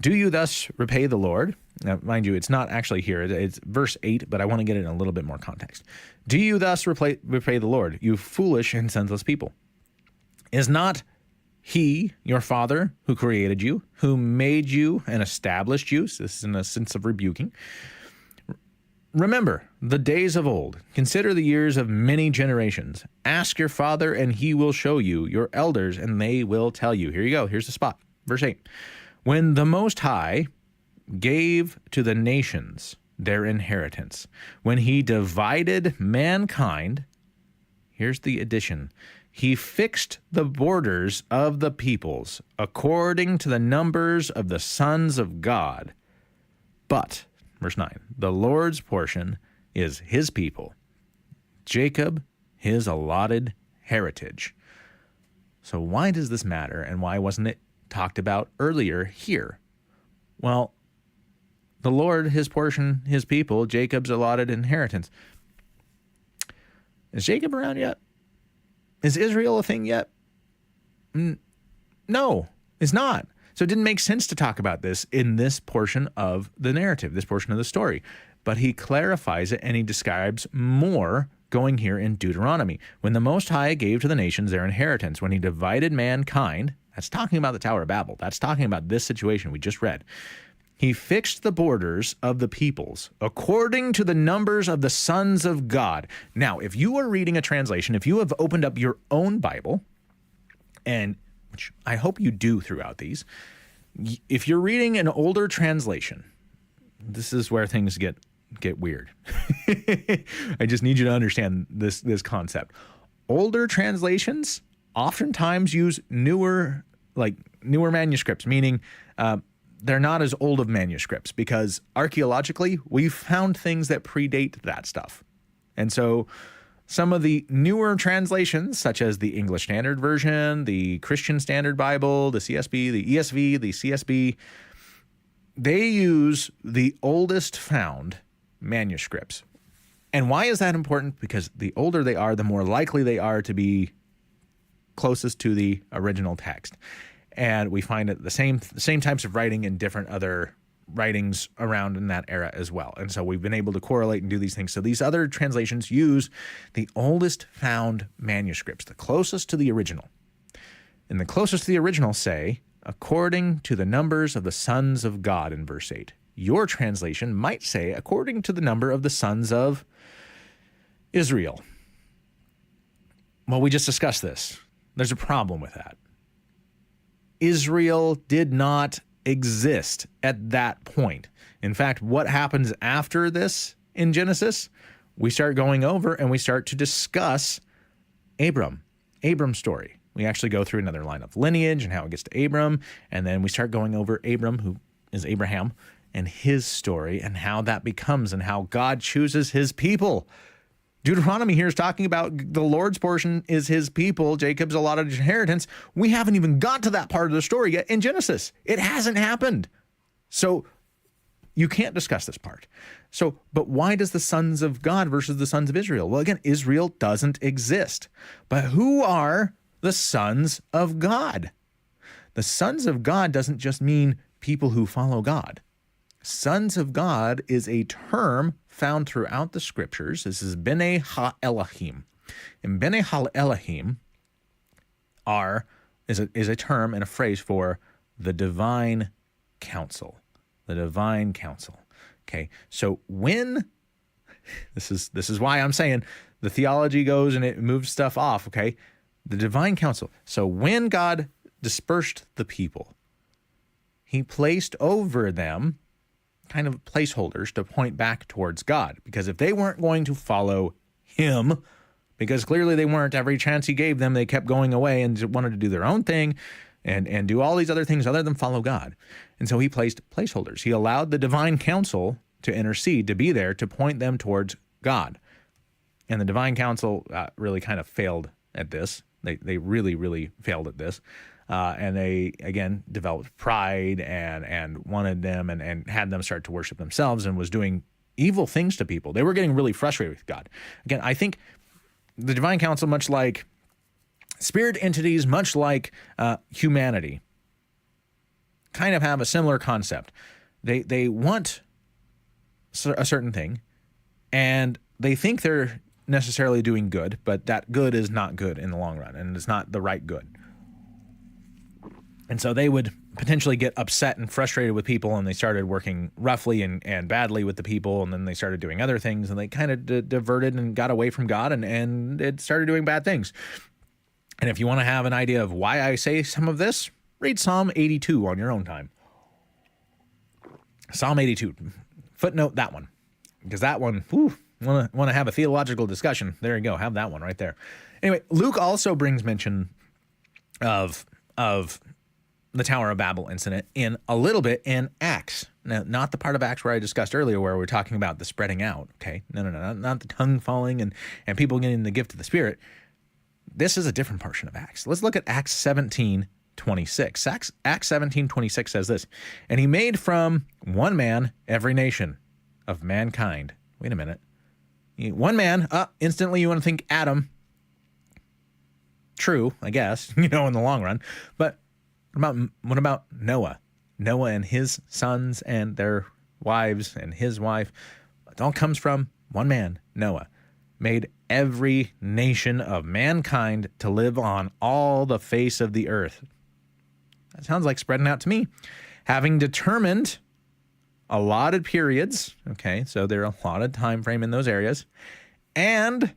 Do you thus repay the Lord? Now, mind you, it's not actually here. It's verse 8, but I want to get it in a little bit more context. Do you thus repay the Lord, you foolish and senseless people? Is not he your father who created you, who made you and established you? So this is in a sense of rebuking. Remember the days of old. Consider the years of many generations. Ask your father, and he will show you, your elders, and they will tell you. Here you go. Here's the spot. Verse 8. When the Most High gave to the nations their inheritance, when he divided mankind, here's the addition, he fixed the borders of the peoples according to the numbers of the sons of God. But, verse 9, the Lord's portion is his people, Jacob his allotted heritage. So why does this matter, and why wasn't it talked about earlier here? Well, the Lord, his portion, his people, Jacob's allotted inheritance. Is Jacob around yet? Is Israel a thing yet? No, it's not. So it didn't make sense to talk about this in this portion of the narrative, this portion of the story. But he clarifies it and he describes more going here in Deuteronomy. When the Most High gave to the nations their inheritance, when he divided mankind, that's talking about the Tower of Babel. That's talking about this situation we just read. He fixed the borders of the peoples according to the numbers of the sons of God. Now, if you are reading a translation, if you have opened up your own Bible, and which I hope you do throughout these, if you're reading an older translation, this is where things get weird. I just need you to understand this concept. Older translations oftentimes use newer manuscripts, meaning they're not as old of manuscripts, because archaeologically we've found things that predate that stuff. And so some of the newer translations, such as the English Standard Version, the Christian Standard Bible, the CSB, the ESV, the CSB, they use the oldest found manuscripts. And why is that important? Because the older they are, the more likely they are to be closest to the original text. And we find it the same types of writing in different other writings around in that era as well. And so we've been able to correlate and do these things. So these other translations use the oldest found manuscripts, the closest to the original. And the closest to the original say, according to the numbers of the sons of God in verse 8. Your translation might say, according to the number of the sons of Israel. Well, we just discussed this. There's a problem with that. Israel did not exist at that point. In fact, what happens after this in Genesis? We start going over and we start to discuss Abram's story. We actually go through another line of lineage and how it gets to Abram, and then we start going over Abram, who is Abraham, and his story and how that becomes and how God chooses his people. Deuteronomy here is talking about the Lord's portion is his people, Jacob's allotted inheritance. We haven't even got to that part of the story yet in Genesis. It hasn't happened. So you can't discuss this part. So, but why does the sons of God versus the sons of Israel? Well, again, Israel doesn't exist. But who are the sons of God? The sons of God doesn't just mean people who follow God. Sons of God is a term found throughout the scriptures. This is B'nai Ha-Elohim. And B'nai Ha-Elohim is a term and a phrase for the divine counsel. The divine counsel. Okay, so when, this is why I'm saying the theology goes and it moves stuff off, okay? The divine counsel. So when God dispersed the people, he placed over them kind of placeholders to point back towards God. Because if they weren't going to follow him, because clearly they weren't, every chance he gave them, they kept going away and wanted to do their own thing and do all these other things other than follow God. And so he placed placeholders. He allowed the divine counsel to intercede, to be there, to point them towards God. And the divine counsel really kind of failed at this. They really, really failed at this. And they, again, developed pride and wanted them and had them start to worship themselves and was doing evil things to people. They were getting really frustrated with God. Again, I think the divine counsel, much like spirit entities, much like humanity, kind of have a similar concept. They want a certain thing, and they think they're necessarily doing good, but that good is not good in the long run, and it's not the right good. And so they would potentially get upset and frustrated with people, and they started working roughly and badly with the people, and then they started doing other things, and they kind of diverted and got away from God, and it started doing bad things. And if you want to have an idea of why I say some of this, read Psalm 82 on your own time. Psalm 82. Footnote that one, because that one, want to have a theological discussion. There you go. Have that one right there. Anyway, Luke also brings mention of the Tower of Babel incident in a little bit in Acts. Now, not the part of Acts where I discussed earlier where we're talking about the spreading out, okay? No, not the tongue falling and people getting the gift of the Spirit. This is a different portion of Acts. Let's look at Acts 17:26. Acts 17:26 says this, and he made from one man every nation of mankind. Wait a minute. One man, instantly you want to think Adam. True, I guess, in the long run. But what about Noah? Noah and his sons and their wives and his wife. It all comes from one man, Noah. Made every nation of mankind to live on all the face of the earth. That sounds like spreading out to me. Having determined allotted periods, okay, so there are allotted time frame in those areas, and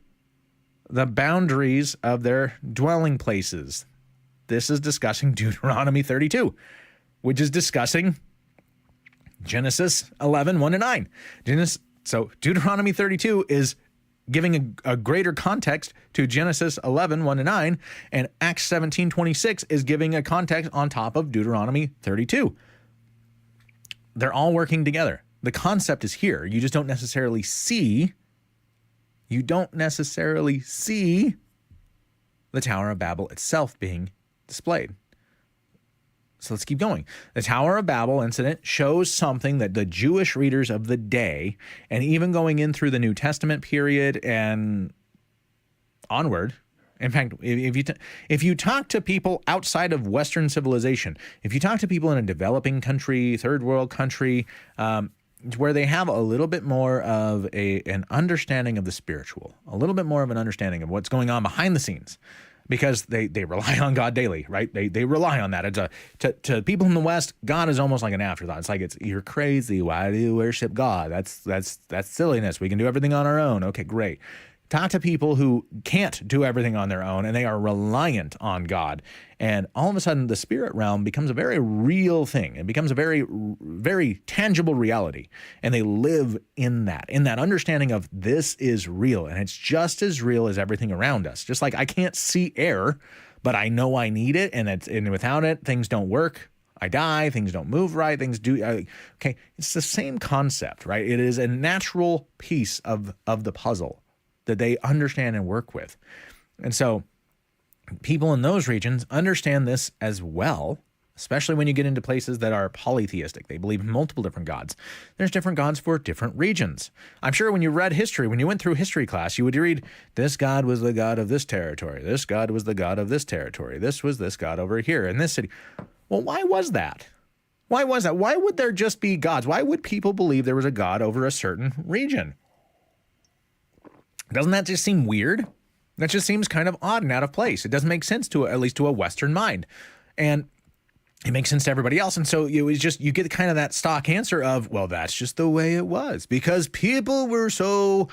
the boundaries of their dwelling places. This is discussing Deuteronomy 32, which is discussing Genesis 11, 1-9. So Deuteronomy 32 is giving a greater context to Genesis 11, 1-9, and Acts 17:26 is giving a context on top of Deuteronomy 32. They're all working together. The concept is here. You just don't necessarily see the Tower of Babel itself being displayed. So let's keep going. The Tower of Babel incident shows something that the Jewish readers of the day, and even going in through the New Testament period and onward, in fact, if you talk to people outside of Western civilization, if you talk to people in a developing country, third world country, where they have a little bit more of an understanding of the spiritual, a little bit more of an understanding of what's going on behind the scenes, because they rely on God daily, right? They rely on that. It's to people in the West, God is almost like an afterthought. It's like, you're crazy. Why do you worship God? That's silliness. We can do everything on our own. Okay, great. Talk to people who can't do everything on their own and they are reliant on God. And all of a sudden, the spirit realm becomes a very real thing. It becomes a very, very tangible reality. And they live in that understanding of this is real. And it's just as real as everything around us. Just like I can't see air, but I know I need it. And without it, things don't work. I die, things don't move right, things do. Okay, it's the same concept, right? It is a natural piece of the puzzle that they understand and work with. And so people in those regions understand this as well, especially when you get into places that are polytheistic. They believe in multiple different gods. There's different gods for different regions. I'm sure when you read history, when you went through history class, you would read, this god was the god of this territory. This god was the god of this territory. This was this god over here in this city. Well, why was that? Why was that? Why would there just be gods? Why would people believe there was a god over a certain region? Doesn't that just seem weird? That just seems kind of odd and out of place. It doesn't make sense at least to a Western mind. And it makes sense to everybody else. And so you get kind of that stock answer of, well, that's just the way it was because people were so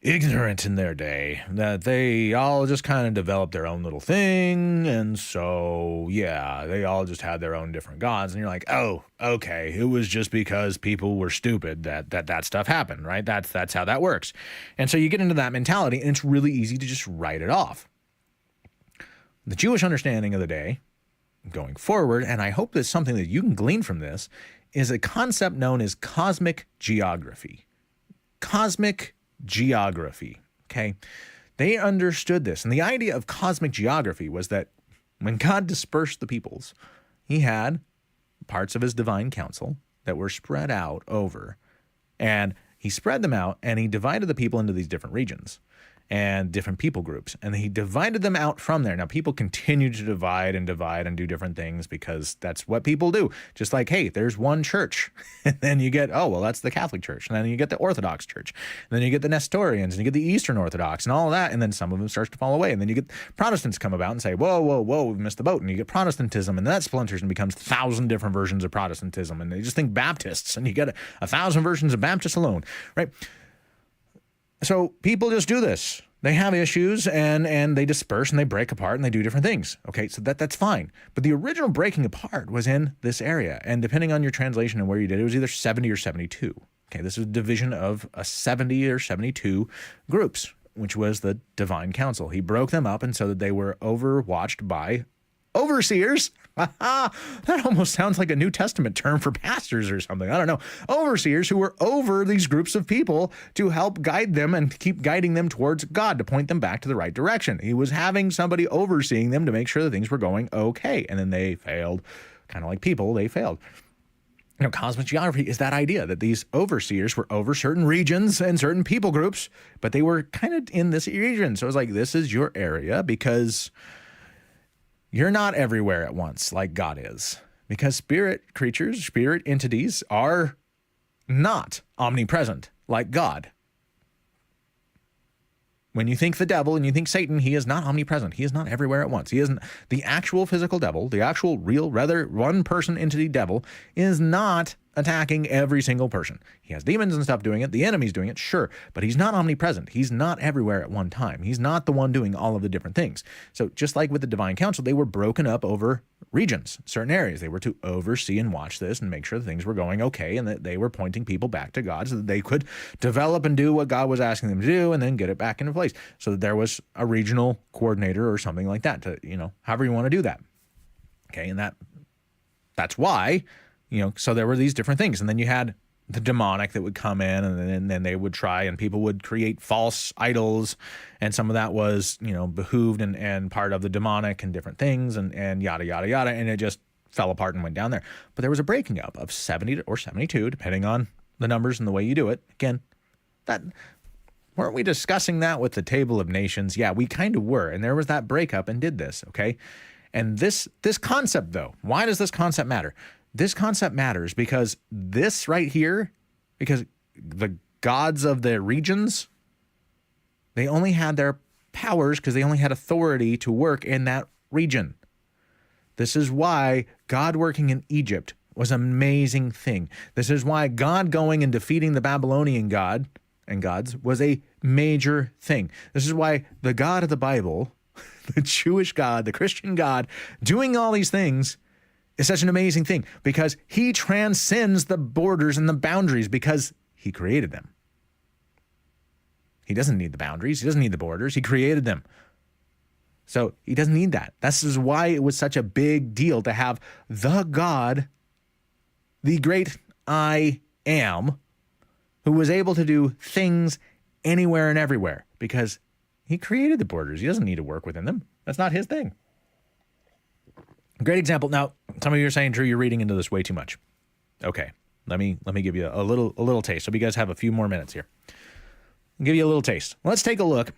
ignorant in their day that they all just kind of developed their own little thing. And so, yeah, they all just had their own different gods. And you're like, oh, okay, it was just because people were stupid that stuff happened, right? That's how that works. And so you get into that mentality and it's really easy to just write it off. The Jewish understanding of the day going forward, and I hope that's something that you can glean from this, is a concept known as cosmic geography. Cosmic geography, okay? They understood this. And the idea of cosmic geography was that when God dispersed the peoples, he had parts of his divine council that were spread out over. And he spread them out and he divided the people into these different regions and different people groups. And he divided them out from there. Now, people continue to divide and do different things because that's what people do. Just like, hey, there's one church. And then you get, oh, well, that's the Catholic Church. And then you get the Orthodox Church. And then you get the Nestorians and you get the Eastern Orthodox and all of that. And then some of them starts to fall away. And then you get Protestants come about and say, whoa, we've missed the boat. And you get Protestantism and that splinters and becomes 1,000 different versions of Protestantism. And they just think Baptists and you get 1,000 versions of Baptists alone, right? So people just do this. They have issues and they disperse and they break apart and they do different things. Okay, so that's fine. But the original breaking apart was in this area. And depending on your translation and where you did, it was either 70 or 72. Okay, this is a division of 70 or 72 groups, which was the divine council. He broke them up and so that they were overwatched by overseers. That almost sounds like a New Testament term for pastors or something. I don't know. Overseers who were over these groups of people to help guide them and keep guiding them towards God, to point them back to the right direction. He was having somebody overseeing them to make sure that things were going okay. And then they failed. Kind of like people, they failed. You know, cosmic geography is that idea that these overseers were over certain regions and certain people groups, but they were kind of in this region. So it was like, this is your area because you're not everywhere at once like God is, because spirit creatures, spirit entities are not omnipresent like God. When you think the devil and you think Satan, he is not omnipresent. He is not everywhere at once. He isn't the actual physical devil, the actual real, rather one person entity devil is not attacking every single person. He has demons and stuff doing it. The enemy's doing it, sure, but he's not omnipresent. He's not everywhere at one time. He's not the one doing all of the different things. So just like with the divine council, they were broken up over regions, certain areas. They were to oversee and watch this and make sure that things were going okay and that they were pointing people back to God so that they could develop and do what God was asking them to do and then get it back into place. So that there was a regional coordinator or something like that to, however you want to do that. Okay, and that's why, so there were these different things. And then you had the demonic that would come in and then they would try and people would create false idols. And some of that was, behooved and part of the demonic and different things and yada, yada, yada. And it just fell apart and went down there. But there was a breaking up of 70 or 72, depending on the numbers and the way you do it. Again, weren't we discussing that with the Table of Nations? Yeah, we kind of were. And there was that breakup and did this, okay? And this concept, though, why does this concept matter? This concept matters because this right here, because the gods of the regions, they only had their powers because they only had authority to work in that region. This is why God working in Egypt was an amazing thing. This is why God going and defeating the Babylonian god and gods was a major thing. This is why the God of the Bible, the Jewish God, the Christian God, doing all these things is such an amazing thing, because he transcends the borders and the boundaries because he created them. He doesn't need the boundaries. He doesn't need the borders. He created them. So he doesn't need that. This is why it was such a big deal to have the God, the great I am, who was able to do things anywhere and everywhere, because he created the borders. He doesn't need to work within them. That's not his thing. Great example. Now, some of you are saying, Drew, you're reading into this way too much. Okay, let me give you a little taste. Hope you guys have a few more minutes here. I'll give you a little taste. Let's take a look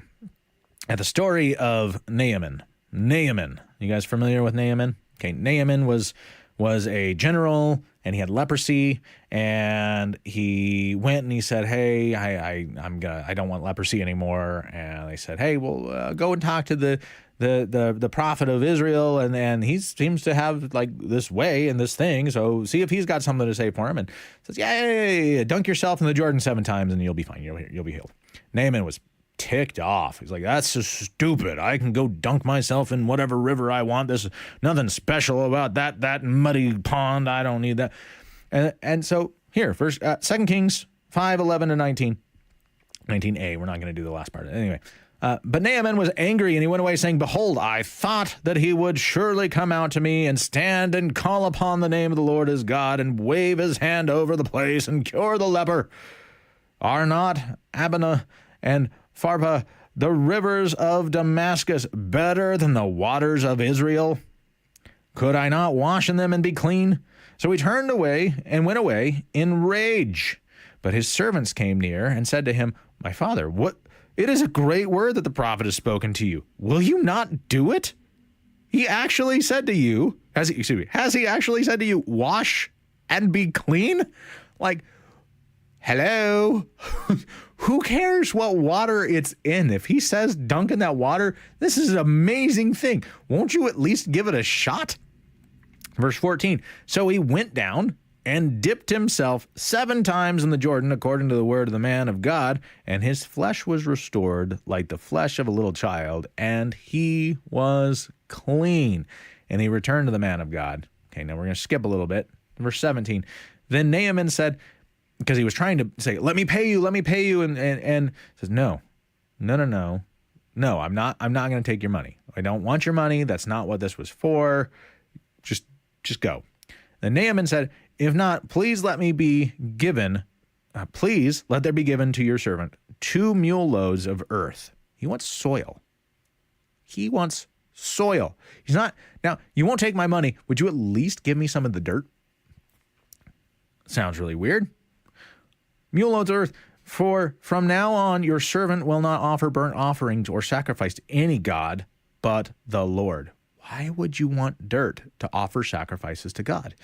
at the story of Naaman. Naaman. You guys familiar with Naaman? Okay, Naaman was a general, and he had leprosy, and he went and he said, "Hey, I don't want leprosy anymore." And they said, "Hey, well, go and talk to the prophet of Israel, and he seems to have like this way and this thing. So see if he's got something to say for him." And says, "Yeah, dunk yourself in the Jordan 7 times, and you'll be fine. You'll be healed." Naaman was ticked off. He's like, "That's just stupid. I can go dunk myself in whatever river I want. There's nothing special about that muddy pond. I don't need that." And so here, first, 2 Kings 5:11 to 19. 19a. We're not going to do the last part. Anyway. But Naaman was angry, and he went away saying, "Behold, I thought that he would surely come out to me and stand and call upon the name of the Lord his God and wave his hand over the place and cure the leper. Are not Abana and Pharpar, the rivers of Damascus, better than the waters of Israel? Could I not wash in them and be clean?" So he turned away and went away in rage. But his servants came near and said to him, "My father, what? It is a great word that the prophet has spoken to you. Will you not do it? He actually said to you, has he actually said to you, wash and be clean?" Like, hello? Who cares what water it's in? If he says dunk in that water, this is an amazing thing. Won't you at least give it a shot? Verse 14, so he went down and dipped himself 7 times in the Jordan, according to the word of the man of God, and his flesh was restored like the flesh of a little child, and he was clean. And he returned to the man of God. Okay, now we're going to skip a little bit. Verse 17, then Naaman said, because he was trying to say, let me pay you, and says, no, I'm not going to take your money. I don't want your money. That's not what this was for. Just go. Then Naaman said, if not, please let there be given to your servant 2 mule loads of earth. He wants soil. He's not, now, you won't take my money. Would you at least give me some of the dirt? Sounds really weird. Mule loads of earth. For from now on, your servant will not offer burnt offerings or sacrifice to any god but the Lord. Why would you want dirt to offer sacrifices to God?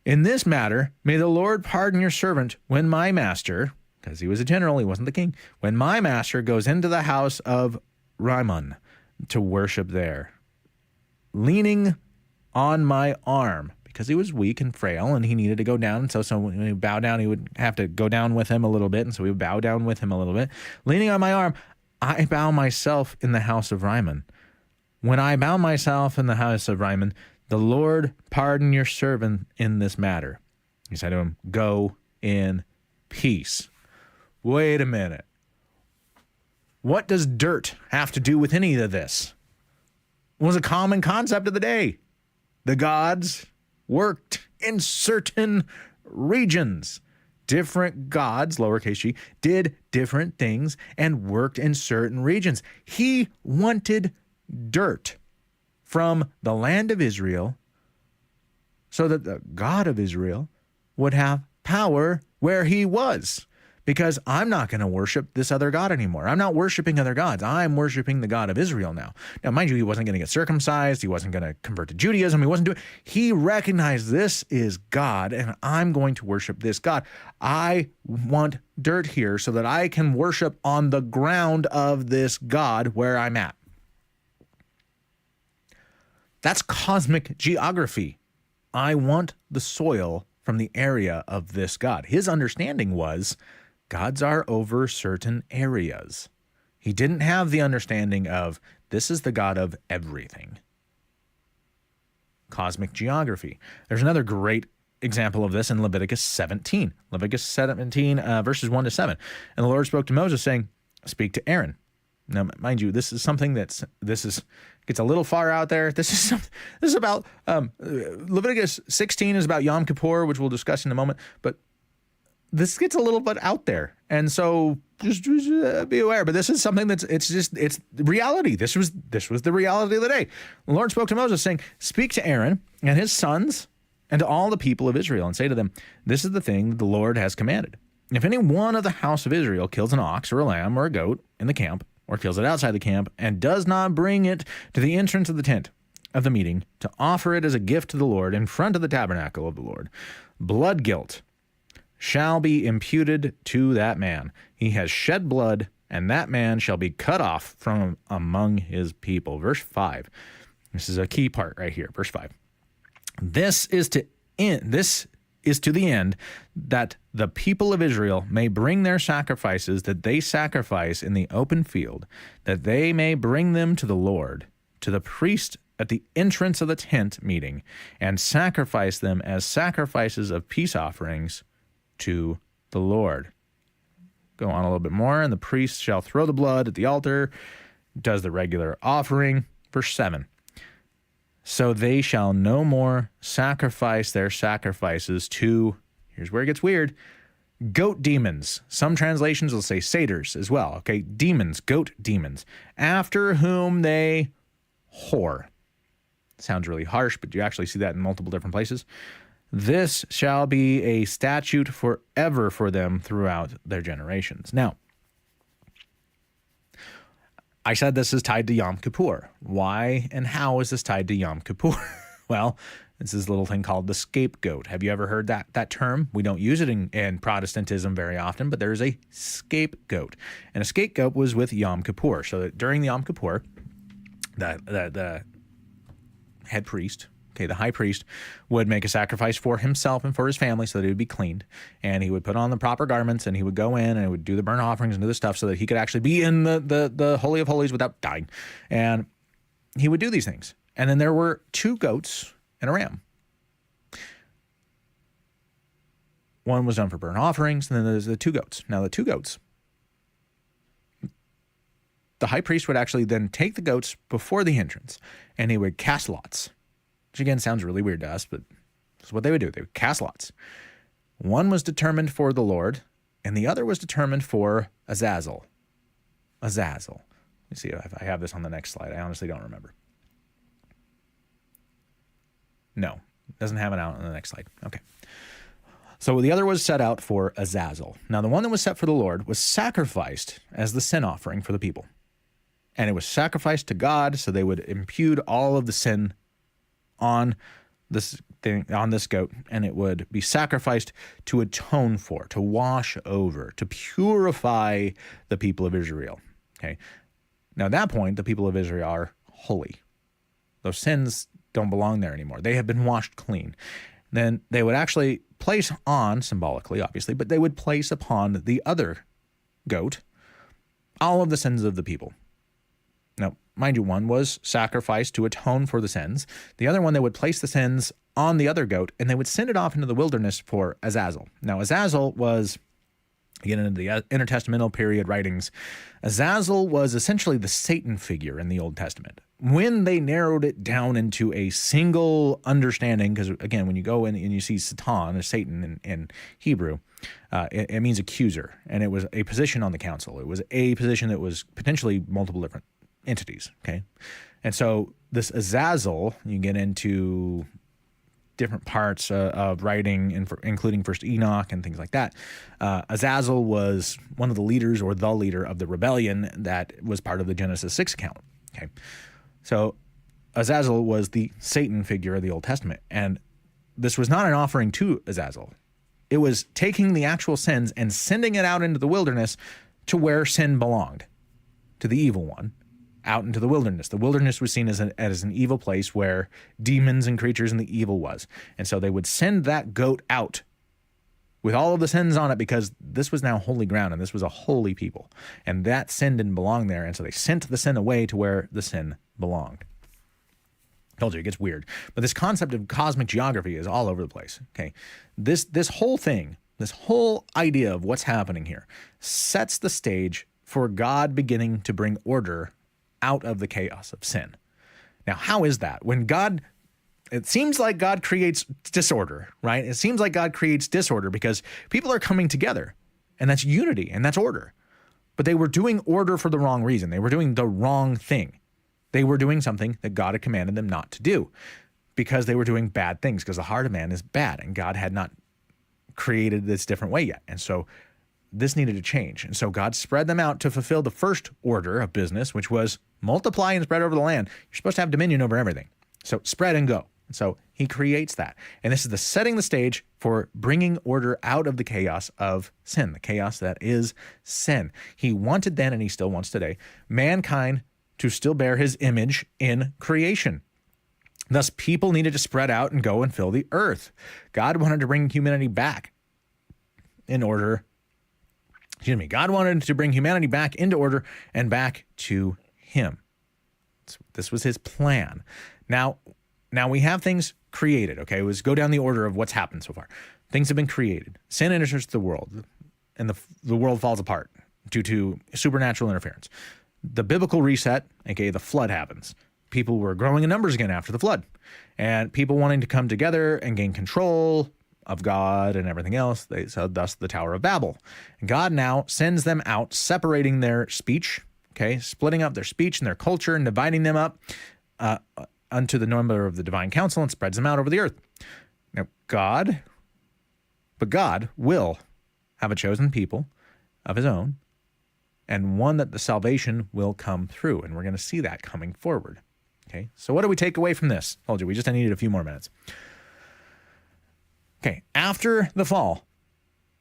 In this matter, may the Lord pardon your servant when my master, because he was a general, he wasn't the king, when my master goes into the house of Rimmon to worship there, leaning on my arm, because he was weak and frail and he needed to go down. And so when he bowed down, he would have to go down with him a little bit. And so we would bow down with him a little bit. Leaning on my arm, I bow myself in the house of Rimmon. When I bow myself in the house of Rimmon, the Lord pardon your servant in this matter. He said to him, go in peace. Wait a minute. What does dirt have to do with any of this? It was a common concept of the day. The gods worked in certain regions. Different gods, lowercase g, did different things and worked in certain regions. He wanted dirt from the land of Israel so that the God of Israel would have power where he was. Because I'm not going to worship this other God anymore. I'm not worshiping other gods. I'm worshiping the God of Israel now. Now, mind you, he wasn't going to get circumcised. He wasn't going to convert to Judaism. He wasn't doing. He recognized this is God, and I'm going to worship this God. I want dirt here so that I can worship on the ground of this God where I'm at. That's cosmic geography. I want the soil from the area of this God. His understanding was Gods are over certain areas. He didn't have the understanding of this is the God of everything. Cosmic geography. There's another great example of this in Leviticus 17. Leviticus 17, verses 1 to 7. And the Lord spoke to Moses, saying, speak to Aaron. Now, mind you, this is something gets a little far out there. This is about Leviticus 16 is about Yom Kippur, which we'll discuss in a moment. But this gets a little bit out there, and so just be aware. But this is something it's reality. This was the reality of the day. The Lord spoke to Moses, saying, "Speak to Aaron and his sons and to all the people of Israel, and say to them, this is the thing that the Lord has commanded. If any one of the house of Israel kills an ox or a lamb or a goat in the camp, or kills it outside the camp, and does not bring it to the entrance of the tent of the meeting to offer it as a gift to the Lord in front of the tabernacle of the Lord, blood guilt shall be imputed to that man. He has shed blood, and that man shall be cut off from among his people." Verse 5. This is a key part right here. Verse 5. This is to the end that the people of Israel may bring their sacrifices that they sacrifice in the open field, that they may bring them to the Lord, to the priest at the entrance of the tent meeting, and sacrifice them as sacrifices of peace offerings to the Lord. Go on a little bit more. And the priest shall throw the blood at the altar, does the regular offering. Verse 7. So they shall no more sacrifice their sacrifices to, here's where it gets weird, goat demons. Some translations will say satyrs as well. Okay, demons, goat demons, after whom they whore. Sounds really harsh, but you actually see that in multiple different places. This shall be a statute forever for them throughout their generations. Now, I said this is tied to Yom Kippur. Why and how is this tied to Yom Kippur? Well, it's this little thing called the scapegoat. Have you ever heard that term? We don't use it in Protestantism very often, but there is a scapegoat. And a scapegoat was with Yom Kippur. So that during the Yom Kippur, the head priest, the high priest, would make a sacrifice for himself and for his family so that he would be cleaned. And he would put on the proper garments, and he would go in and he would do the burnt offerings and do the stuff so that he could actually be in the Holy of Holies without dying. And he would do these things. And then there were 2 goats and a ram. One was done for burnt offerings, and then there's the 2 goats. Now, the 2 goats, the high priest would actually then take the goats before the entrance, and he would cast lots. Which again sounds really weird to us, but that's what they would do. They would cast lots. One was determined for the Lord, and the other was determined for Azazel. Azazel. Let me see if I have this on the next slide. I honestly don't remember. No, it doesn't have it out on the next slide. Okay. So the other was set out for Azazel. Now, the one that was set for the Lord was sacrificed as the sin offering for the people. And it was sacrificed to God, so they would impute all of the sin on this thing, on this goat, and it would be sacrificed to atone for, to wash over, to purify the people of Israel. Okay. Now, at that point, the people of Israel are holy. Those sins don't belong there anymore. They have been washed clean. Then they would actually place on, symbolically, obviously, but they would place upon the other goat all of the sins of the people. Now, mind you, one was sacrificed to atone for the sins. The other one, they would place the sins on the other goat, and they would send it off into the wilderness for Azazel. Now, Azazel was, again, into the intertestamental period writings, Azazel was essentially the Satan figure in the Old Testament. When they narrowed it down into a single understanding, because, again, when you go in and you see Satan or Satan in Hebrew, it means accuser, and it was a position on the council. It was a position that was potentially multiple different entities, okay? And so this Azazel, you get into different parts of writing, including First Enoch and things like that. Azazel was one of the leaders, or the leader of the rebellion that was part of the Genesis 6 account, okay? So Azazel was the Satan figure of the Old Testament, and this was not an offering to Azazel. It was taking the actual sins and sending it out into the wilderness to where sin belonged, to the evil one, out into the wilderness. The wilderness was seen as an evil place where demons and creatures and the evil was. And so they would send that goat out with all of the sins on it, because this was now holy ground and this was a holy people. And that sin didn't belong there. And so they sent the sin away to where the sin belonged. Told you, it gets weird. But this concept of cosmic geography is all over the place. Okay. This whole thing, this whole idea of what's happening here sets the stage for God beginning to bring order out of the chaos of sin. Now, how is that? When it seems like God creates disorder, right? It seems like God creates disorder because people are coming together, and that's unity and that's order. But they were doing order for the wrong reason. They were doing the wrong thing. They were doing something that God had commanded them not to do because they were doing bad things, because the heart of man is bad and God had not created this different way yet. And so this needed to change. And so God spread them out to fulfill the first order of business, which was multiply and spread over the land. You're supposed to have dominion over everything. So spread and go. So he creates that. And this is the setting the stage for bringing order out of the chaos of sin, the chaos that is sin. He wanted then, and he still wants today, mankind to still bear his image in creation. Thus, people needed to spread out and go and fill the earth. God wanted to bring humanity back God wanted to bring humanity back into order and back to him. This was his plan. Now we have things created, okay? Let's go down the order of what's happened so far. Things have been created. Sin enters the world, and the world falls apart due to supernatural interference. The biblical reset, aka the flood, happens. People were growing in numbers again after the flood, and people wanting to come together and gain control of God and everything else. Thus the Tower of Babel. And God now sends them out, separating their speech, okay, splitting up their speech and their culture and dividing them up unto the number of the divine council, and spreads them out over the earth. Now, God will have a chosen people of his own, and one that the salvation will come through. And we're going to see that coming forward. Okay, so what do we take away from this? Told you, I needed a few more minutes. Okay, after the fall,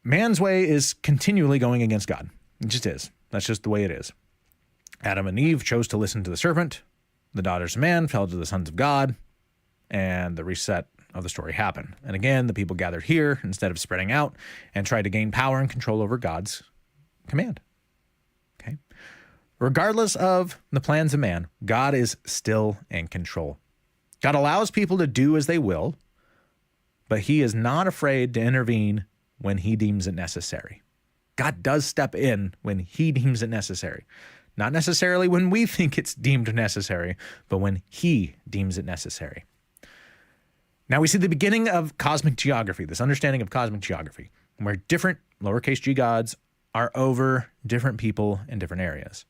man's way is continually going against God. It just is. That's just the way it is. Adam and Eve chose to listen to the serpent. The daughters of man fell to the sons of God, and the reset of the story happened. And again, the people gathered here instead of spreading out and tried to gain power and control over God's command. Okay. Regardless of the plans of man, God is still in control. God allows people to do as they will, but he is not afraid to intervene when he deems it necessary. God does step in when he deems it necessary. Not necessarily when we think it's deemed necessary, but when he deems it necessary. Now we see the beginning of cosmic geography, this understanding of cosmic geography, where different lowercase g gods are over different people in different areas.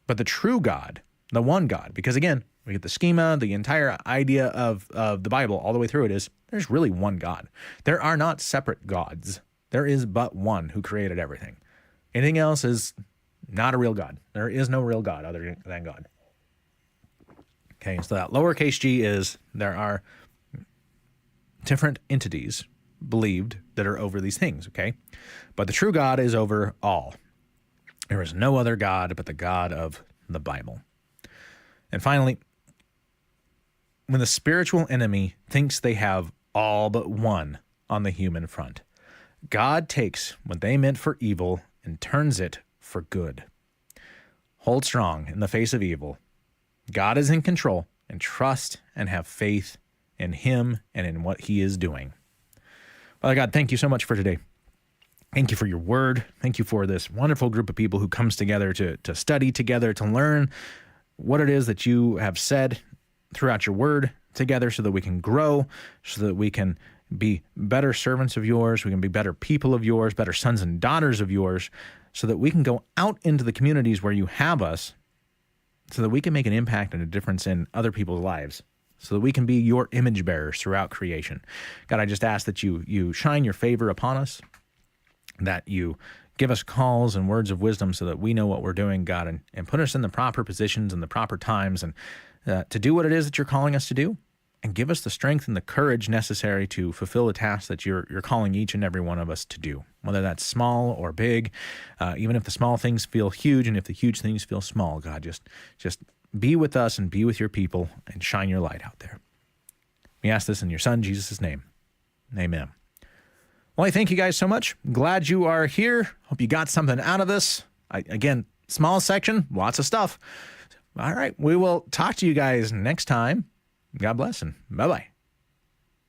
But the true God, the one God, because again, we get the schema, the entire idea of the Bible all the way through it is there's really one God. There are not separate gods. There is but one who created everything. Anything else is not a real God. There is no real God other than God. Okay, so that lowercase g is there are different entities believed that are over these things, okay? But the true God is over all. There is no other God but the God of the Bible. And finally, when the spiritual enemy thinks they have all but won on the human front, God takes what they meant for evil and turns it for good. Hold strong in the face of evil. God is in control, and trust and have faith in him and in what he is doing. Father God, thank you so much for today. Thank you for your word. Thank you for this wonderful group of people who comes together to study together, to learn what it is that you have said throughout your word together so that we can grow, so that we can be better servants of yours, we can be better people of yours, better sons and daughters of yours, so that we can go out into the communities where you have us, so that we can make an impact and a difference in other people's lives, so that we can be your image bearers throughout creation. God, I just ask that you shine your favor upon us, that you give us calls and words of wisdom so that we know what we're doing, God, and put us in the proper positions and the proper times and to do what it is that you're calling us to do, and give us the strength and the courage necessary to fulfill the task that you're calling each and every one of us to do, whether that's small or big, even if the small things feel huge and if the huge things feel small. God, just be with us and be with your people and shine your light out there. We ask this in your son, Jesus' name. Amen. Well, I thank you guys so much. Glad you are here. Hope you got something out of this. Again, small section, lots of stuff. All right, we will talk to you guys next time. God bless and bye-bye.